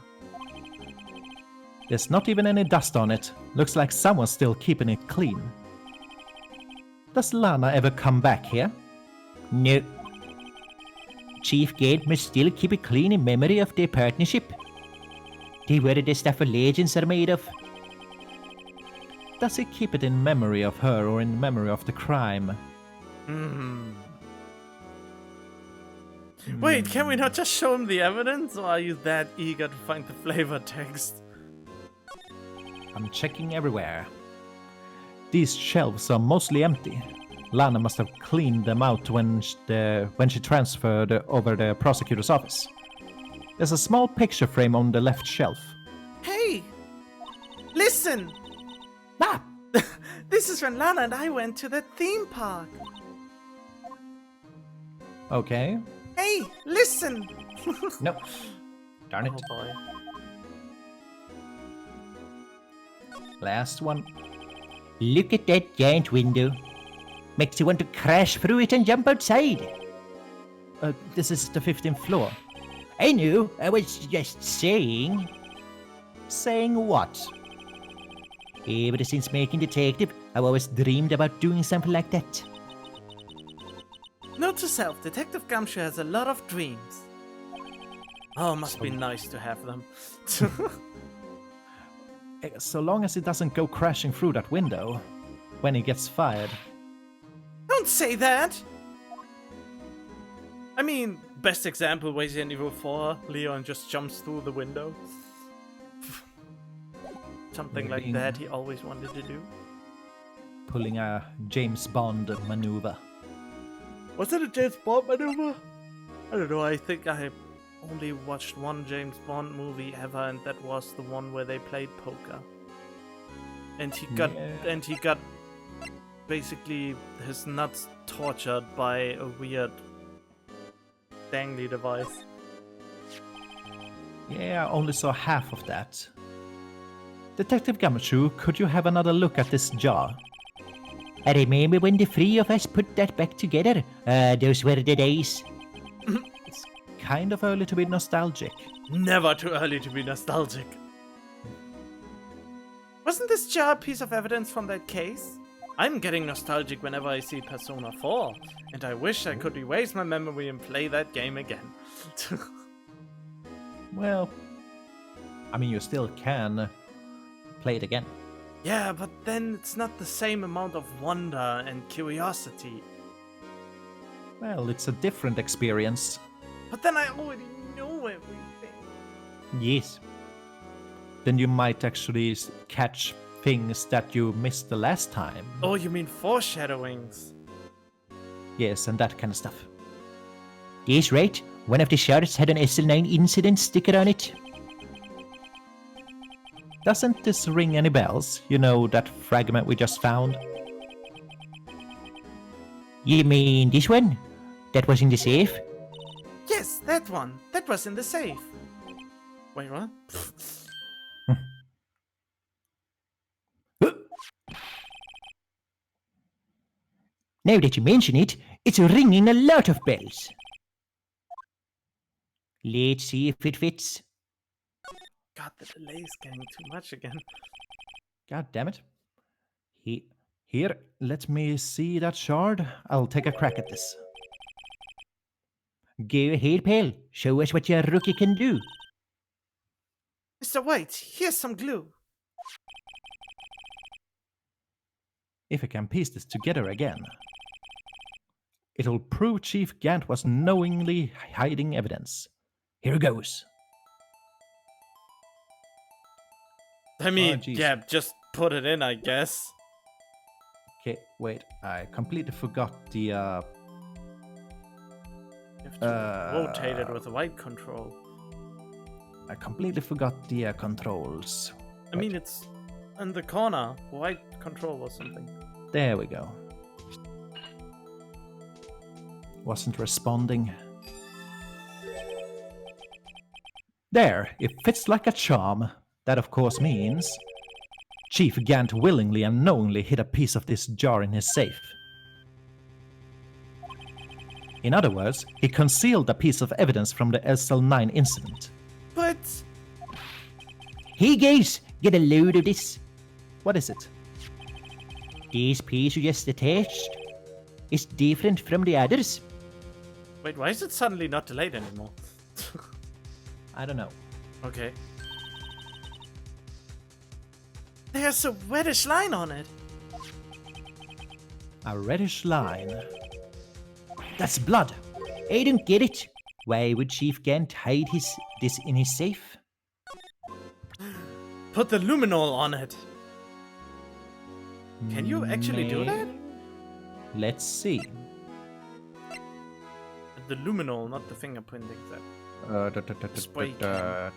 There's not even any dust on it. Looks like someone's still keeping it clean. Does Lana ever come back here? No. Chief Gant must still keep it clean in memory of their partnership. They were the stuff legends are made of. Does he keep it in memory of her or in memory of the crime? Wait, can we not just show him the evidence, or are you that eager to find the flavor text? I'm checking everywhere. These shelves are mostly empty. Lana must have cleaned them out when she transferred over the prosecutor's office. There's a small picture frame on the left shelf. Hey! Listen! Ah! This is when Lana and I went to the theme park. Okay. Hey, listen! No. Darn it. Oh boy. Last one. Look at that giant window. Makes you want to crash through it and jump outside. This is the 15th floor. I know, I was just saying. Saying what? Ever since making Detective, I've always dreamed about doing something like that. Note to self, Detective Gumshoe has a lot of dreams. Oh, must be nice to have them. So long as it doesn't go crashing through that window when he gets fired. Don't say that! I mean, best example, Resident Evil 4, Leon just jumps through the window. Something like that he always wanted to do. Pulling a James Bond maneuver. Was it a James Bond maneuver? I don't know, I think I only watched one James Bond movie ever, and that was the one where they played poker. And he got basically his nuts tortured by a weird dangly device. Yeah, I only saw half of that. Detective Gumshoe, could you have another look at this jar? I remember when the three of us put that back together. Those were the days. It's kind of early to be nostalgic. Never too early to be nostalgic. Wasn't this jar a piece of evidence from that case? I'm getting nostalgic whenever I see Persona 4, and I wish I could erase my memory and play that game again. Well, I mean, you still can play it again. Yeah, but then it's not the same amount of wonder and curiosity. Well, it's a different experience. But then I already know everything. Yes. Then you might actually catch things that you missed the last time. Oh, you mean foreshadowings? Yes, and that kind of stuff. Yes, right. One of the shards had an SL9 incident sticker on it. Doesn't this ring any bells? You know, that fragment we just found? You mean this one? That was in the safe? Yes, that one. That was in the safe. Wait, what? Now that you mention it, it's ringing a lot of bells. Let's see if it fits. God, the delay is getting too much again. God damn it. Here, let me see that shard. I'll take a crack at this. Go ahead, pal. Show us what your rookie can do. Mr. White, here's some glue. If I can piece this together again, it'll prove Chief Gant was knowingly hiding evidence. Here goes. I mean, jeez. yeah, just put it in, I guess. Okay, wait, I completely forgot the, You have to rotate it with the white control. I completely forgot the controls. I mean, it's in the corner. White control or something. There we go. Wasn't responding. There, it fits like a charm. That of course means Chief Gant willingly and knowingly hid a piece of this jar in his safe. In other words, he concealed a piece of evidence from the SL9 incident. But Hey guys, get a load of this. What is it? This piece you just attached is different from the others. wait, why is it suddenly not delayed anymore? I don't know. Okay. There's a reddish line on it. A reddish line. That's blood. I don't get it. Why would Chief Gant hide this in his safe? Put the luminol on it. Can you actually do that? Let's see. The luminol, not the fingerprint exact. Spray can.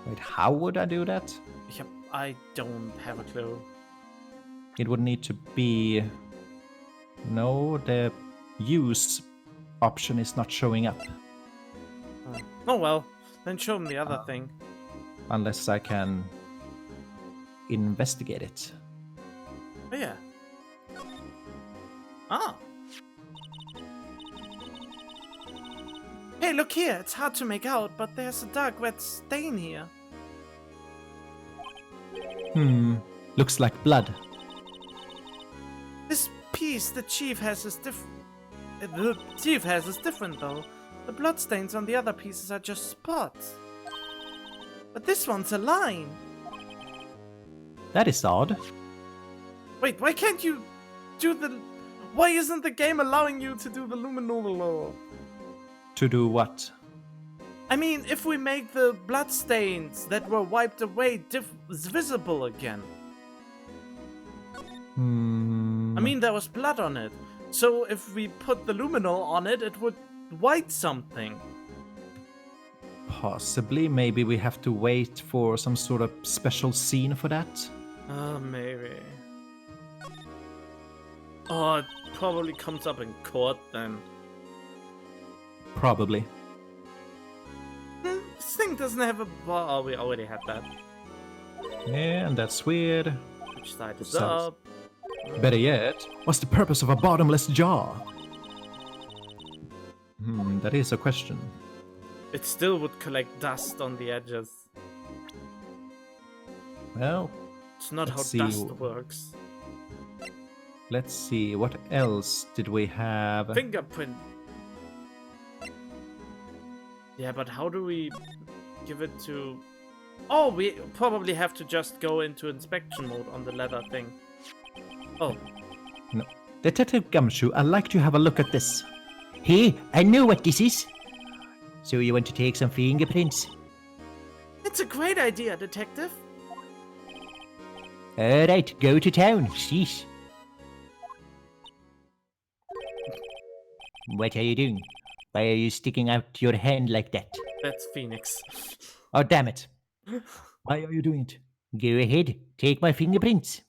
Wait, how would I do that? Yep, I don't have a clue. It would need to be... No, the use option is not showing up. Oh well, then show him the other thing. Unless I can investigate it. Oh yeah. Ah. Hey, look here. It's hard to make out, but there's a dark red stain here. Looks like blood. This piece the chief has is different. The chief has is different though. The bloodstains on the other pieces are just spots. But this one's a line. That is odd. Wait, why can't you do the... Why isn't the game allowing you to do the luminol? To do what? I mean, if we make the bloodstains that were wiped away visible again. I mean, there was blood on it. So if we put the luminol on it, it would white something. Possibly. Maybe we have to wait for some sort of special scene for that. Maybe. Oh, it probably comes up in court then. Probably. This thing doesn't have a... Oh, we already had that. Yeah, and that's weird. Which side is Which side is- up? Better yet, what's the purpose of a bottomless jar? That is a question. It still would collect dust on the edges. Well, It's not how Let's see. dust works. let's see. What else did we have? Fingerprint. Yeah, but how do we give it to... Oh, we probably have to just go into inspection mode on the leather thing. Oh, No. Detective Gumshoe, I'd like to have a look at this. Hey, I know what this is. So you want to take some fingerprints? it's a great idea, detective. Alright, go to town. Sheesh. What are you doing? Why are you sticking out your hand like that? That's Phoenix. Oh, damn it. Why are you doing it? Go ahead, take my fingerprints.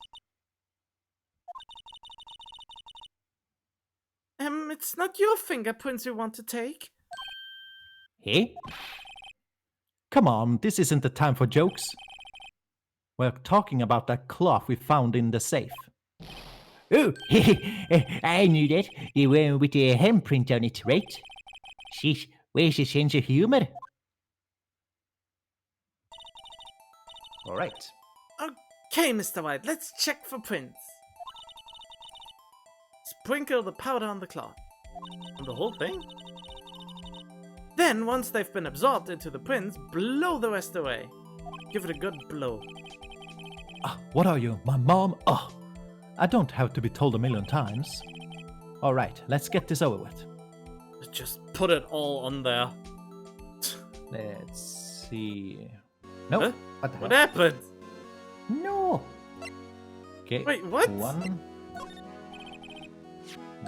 It's not your fingerprints you want to take. Hey? Come on, this isn't the time for jokes. We're talking about that cloth we found in the safe. Oh, I knew that. The one with the handprint on it, right? Sheesh, where's your sense of humor? Alright. Okay, Mr. White, let's check for prints. Sprinkle the powder on the cloth. On the whole thing? Then, once they've been absorbed into the prints, blow the rest away. Give it a good blow. What are you, my mom? I don't have to be told a million times. Alright, let's get this over with. Just put it all on there. Let's see. Nope. Huh? What the What hell? happened? No. Okay. Wait, what?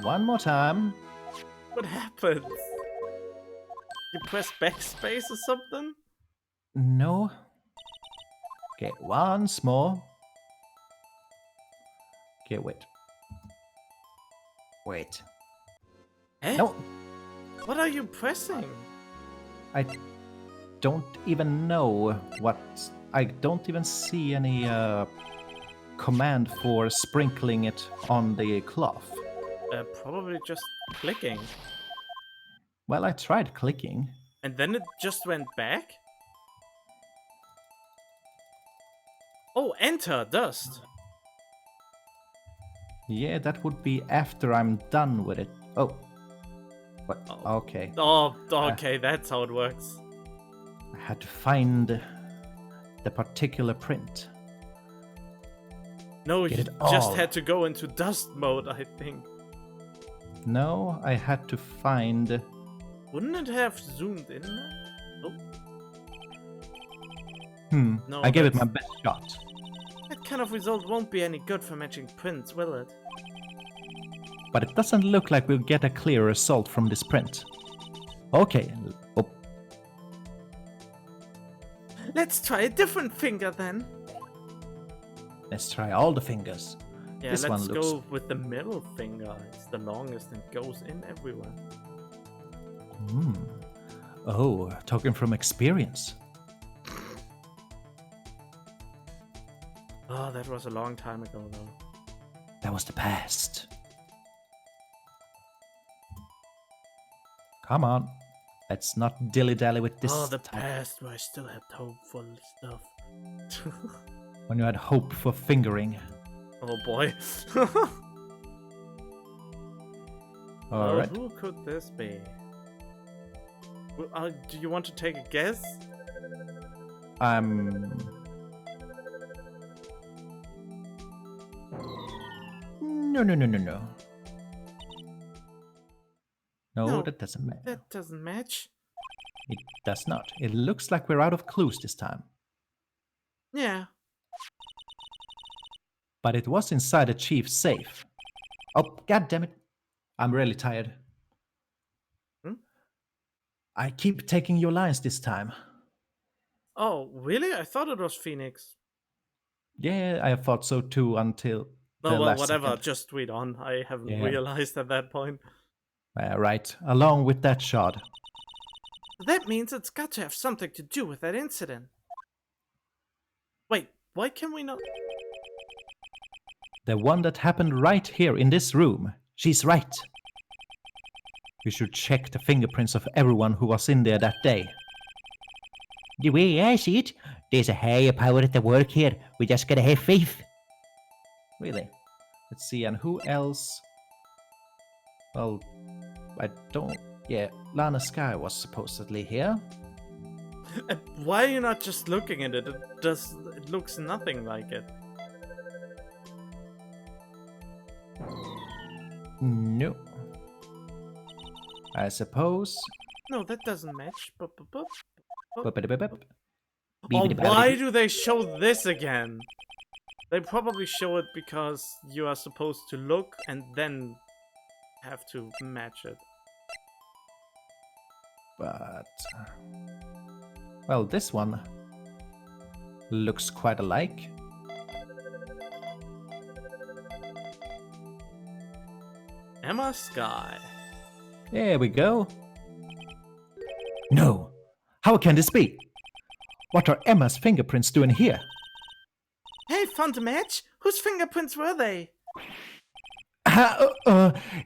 One more time. What happened? You press backspace or something? No. Okay, once more. Okay, wait. Wait. Eh? No, What are you pressing? I don't even know what... I don't even see any command for sprinkling it on the cloth. Probably just clicking. Well, I tried clicking. And then it just went back? Oh, enter, dust. Yeah, that would be after I'm done with it. Oh. What? Oh. Okay. Oh, okay, that's how it works. I had to find the particular print. No, Get you it just all. had to go into dust mode, I think. No, I had to find... Wouldn't it have zoomed in? Oh, no, I gave it my that's- best shot. that kind of result won't be any good for matching prints, will it? But it doesn't look like we'll get a clear result from this print. Okay. Oh, Let's try a different finger then. let's try all the fingers. Yeah, This one let's looks... go with the middle finger. It's the longest and goes in everywhere. Oh, talking from experience. Oh, that was a long time ago, though. That was the past. Come on. Let's not dilly-dally with this. Oh, the time. past where I still had hopeful stuff. When you had hope for fingering. Oh boy. Alright. Who could this be? Do you want to take a guess? No. No, No, that doesn't matter. That doesn't match. It does not. It looks like we're out of clues this time. Yeah. But it was inside the chief's safe. Oh, god damn it. I'm really tired. I keep taking your lines this time. Oh, really? I thought it was Phoenix. Yeah, I thought so too until No, the well, last whatever. second. Just read on. I haven't Yeah. realized at that point. Right, along with that shot. That means it's got to have something to do with that incident. Wait, why can we not... The one that happened right here in this room. She's right. We should check the fingerprints of everyone who was in there that day. The way I see it, there's a higher power at the work here. We just gotta have faith. Really? Let's see, and who else? Well, I don't... Yeah, Lana Sky was supposedly here. Why are you not just looking at it? It looks nothing like it. No. I suppose... No, that doesn't match. Bup-bup-bup. Oh, why do they show this again? They probably show it because you are supposed to look and then have to match it. But... Well, this one looks quite alike. Emma Sky. There we go. No! How can this be? What are Emma's fingerprints doing here? Hey, fun to match? Whose fingerprints were they?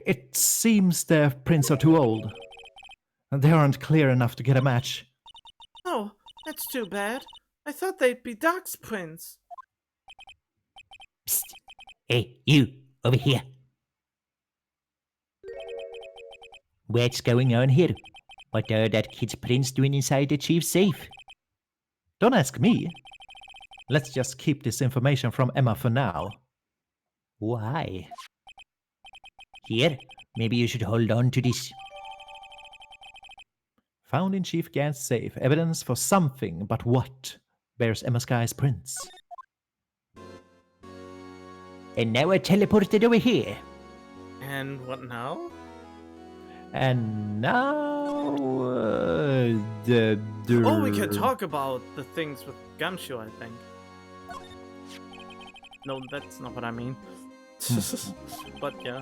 It seems the prints are too old. They aren't clear enough to get a match. Oh, that's too bad. I thought they'd be Doc's prints. Psst. Hey, you, over here. What's going on here? What are that kid's prints doing inside the chief's safe? Don't ask me. Let's just keep this information from Emma for now. Why? Here, maybe you should hold on to this. Found in Chief Gant's safe. Evidence for something, but what? Bears Emma Sky's prints. And now I teleported over here. And what now? And now... Oh, we can talk about the things with Gumshoe, I think. No, that's not what I mean. But yeah.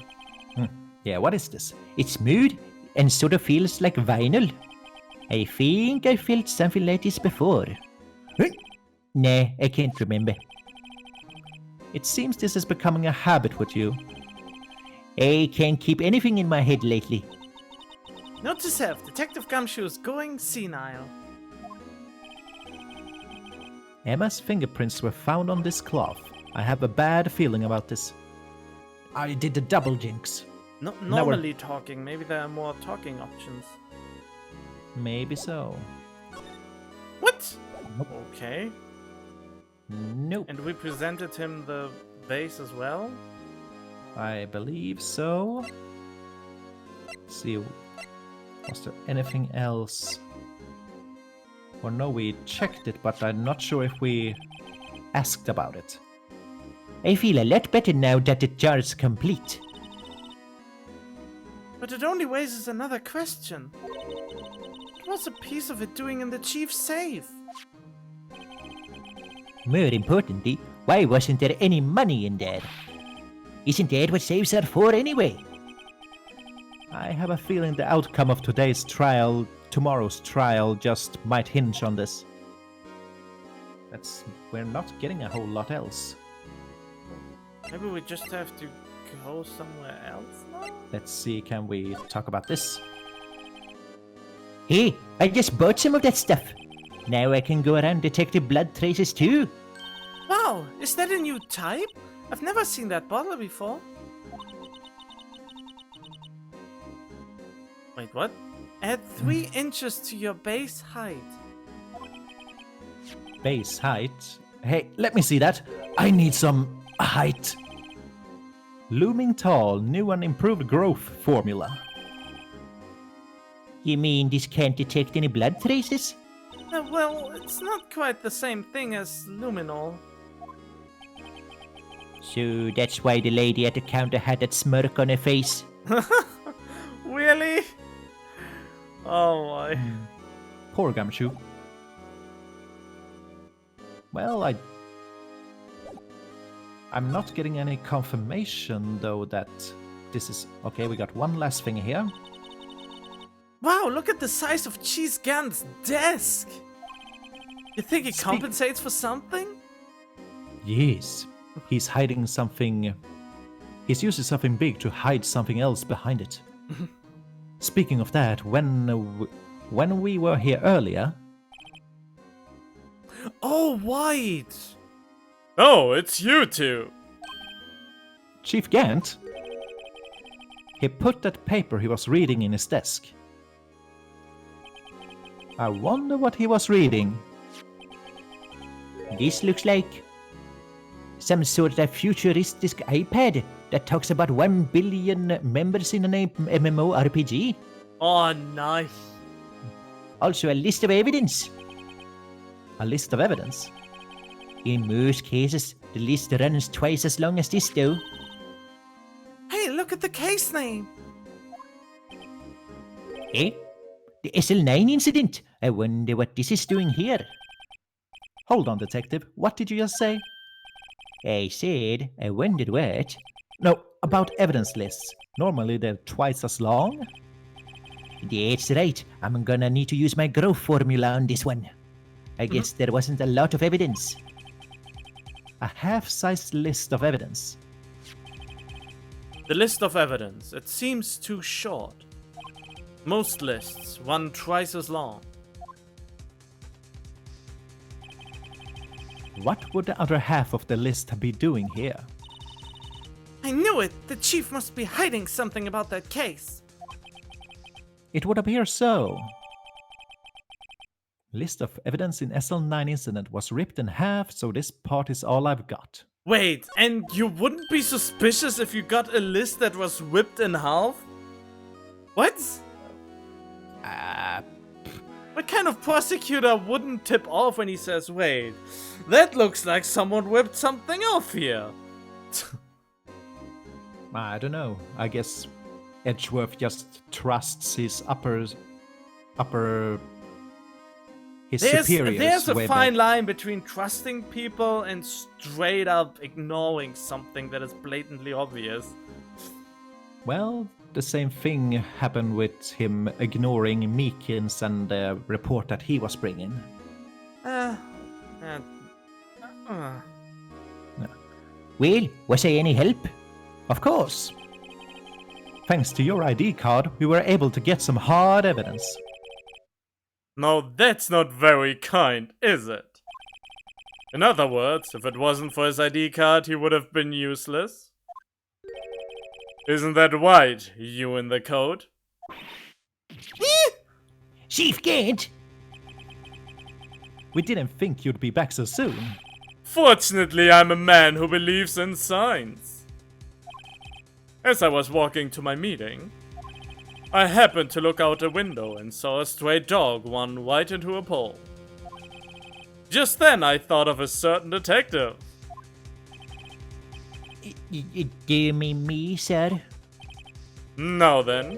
Yeah, what is this? It's smooth and sort of feels like vinyl. I think I felt something like this before. Huh? Nah, I can't remember. It seems this is becoming a habit with you. I can't keep anything in my head lately. Note to self, Detective Gumshoe is going senile. Emma's fingerprints were found on this cloth. I have a bad feeling about this. I did the double jinx. No, we're- normally talking, maybe there are more talking options. Maybe so. What? Nope. Okay. Nope. And we presented him the vase as well? I believe so. Let's see, was there anything else? Or no, we checked it, but I'm not sure if we asked about it. I feel a lot better now that the jar's complete. But it only raises another question. What was a piece of it doing in the chief's safe? More importantly, why wasn't there any money in there? Isn't that what safes are for anyway? I have a feeling the outcome of today's trial, tomorrow's trial, just might hinge on this. We're not getting a whole lot else. Maybe we just have to go somewhere else now? Let's see, can we talk about this? Hey, I just bought some of that stuff. Now I can go around detecting blood traces too. Wow, is that a new type? I've never seen that bottle before. Wait, what? Add 3 inches to your base height. Base height? Hey, let me see that. I need some height. Looming tall, new and improved growth formula. You mean this can't detect any blood traces? Well, it's not quite the same thing as luminol. So that's why the lady at the counter had that smirk on her face. Really? Oh my. Poor Gumshoe. Well, I'm not getting any confirmation though that this is... Okay, we got one last thing here. Wow, look at the size of Cheese Gant's desk! You think it compensates for something? Yes. He's hiding something... He's using something big to hide something else behind it. Speaking of that, when we were here earlier... Oh, White! Oh, it's you two! Chief Gant? He put that paper he was reading in his desk. I wonder what he was reading. This looks like some sort of futuristic iPad that talks about 1 billion members in an MMORPG. Oh, nice. Also a list of evidence. A list of evidence? In most cases, the list runs twice as long as this though. Hey, look at the case name! Eh? The SL9 incident? I wonder what this is doing here. Hold on, detective. What did you just say? I said, I wondered what. No, about evidence lists. Normally they're twice as long. That's right. I'm gonna need to use my growth formula on this one. I guess there wasn't a lot of evidence. A half-sized list of evidence. The list of evidence. It seems too short. Most lists run twice as long. What would the other half of the list be doing here? I knew it! The chief must be hiding something about that case. It would appear so. List of evidence in SL9 incident was ripped in half, so this part is all I've got. Wait, and you wouldn't be suspicious if you got a list that was ripped in half? What? What kind of prosecutor wouldn't tip off when he says, wait, that looks like someone ripped something off here? I don't know. I guess Edgeworth just trusts his superiors. There's a fine line between trusting people and straight up ignoring something that is blatantly obvious. Well, the same thing happened with him ignoring Meekins and the report that he was bringing. Well, was I any help? Of course. Thanks to your ID card, we were able to get some hard evidence. No, that's not very kind, is it? In other words, if it wasn't for his ID card, he would have been useless. Isn't that right, you in the code? Chief Gant! We didn't think you'd be back so soon. Fortunately, I'm a man who believes in science. As I was walking to my meeting, I happened to look out a window and saw a stray dog run right into a pole. Just then I thought of a certain detective. Do you mean me, sir? Now then,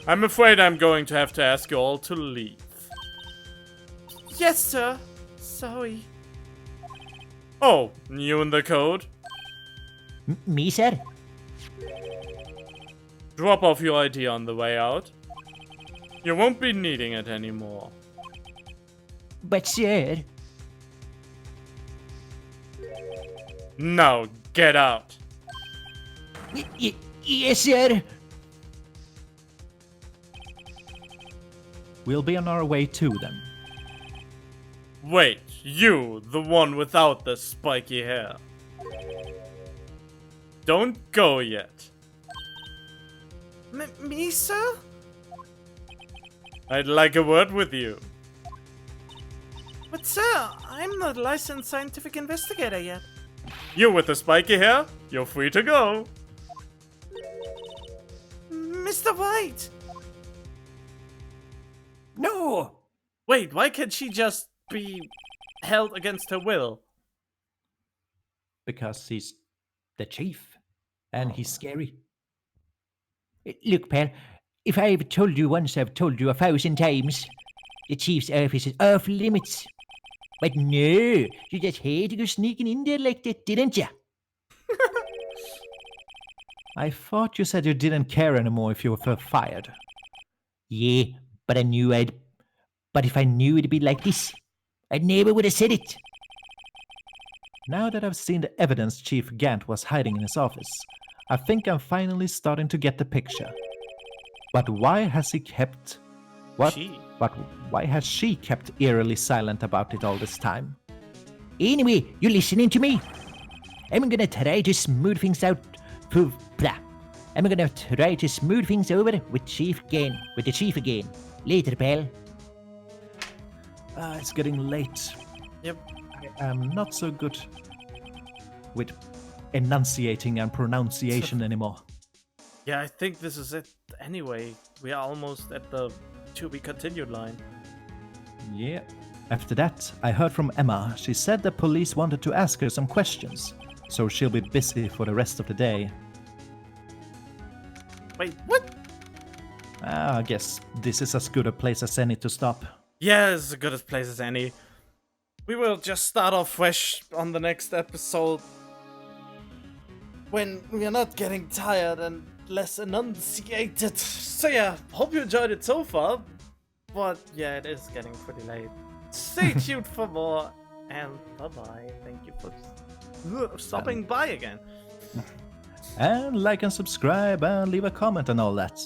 I'm afraid I'm going to have to ask you all to leave. Yes, sir. Sorry. Oh, you in the code? Me, sir? Drop off your ID on the way out. You won't be needing it anymore. But, sir... Now, get out. Yes, sir. We'll be on our way to them. Wait, you, the one without the spiky hair. Don't go yet. Me, sir? I'd like a word with you. But sir, I'm not a licensed scientific investigator yet. You with the spiky hair? You're free to go. Mr. Wright! No! Wait, why can't she just be held against her will? Because he's the chief. And he's scary. Look, pal, if I've told you once, I've told you 1,000 times. The chief's office is off limits. But no, you just had to go sneaking in there like that, didn't you? I thought you said you didn't care anymore if you were fired. Yeah, but I knew I'd... But if I knew it'd be like this, I never would have said it. Now that I've seen the evidence Chief Gant was hiding in his office, I think I'm finally starting to get the picture. But why has he kept... What? But why has she kept eerily silent about it all this time? Anyway, you listening to me? I'm gonna try to smooth things out. I'm gonna try to smooth things over with the chief again. Later, pal. It's getting late. Yep. I am not so good with enunciating and pronunciation anymore. Yeah, I think this is it. Anyway, we are almost at the to be continued line. Yeah. After that, I heard from Emma. She said the police wanted to ask her some questions, so she'll be busy for the rest of the day. Wait, what? I guess this is as good a place as any to stop. Yeah, it's as good a place as any. We will just start off fresh on the next episode when we are not getting tired and less enunciated. So yeah, hope you enjoyed it so far. But yeah, it is getting pretty late. Stay tuned for more, and bye-bye. Thank you for stopping by again. And like and subscribe and leave a comment and all that.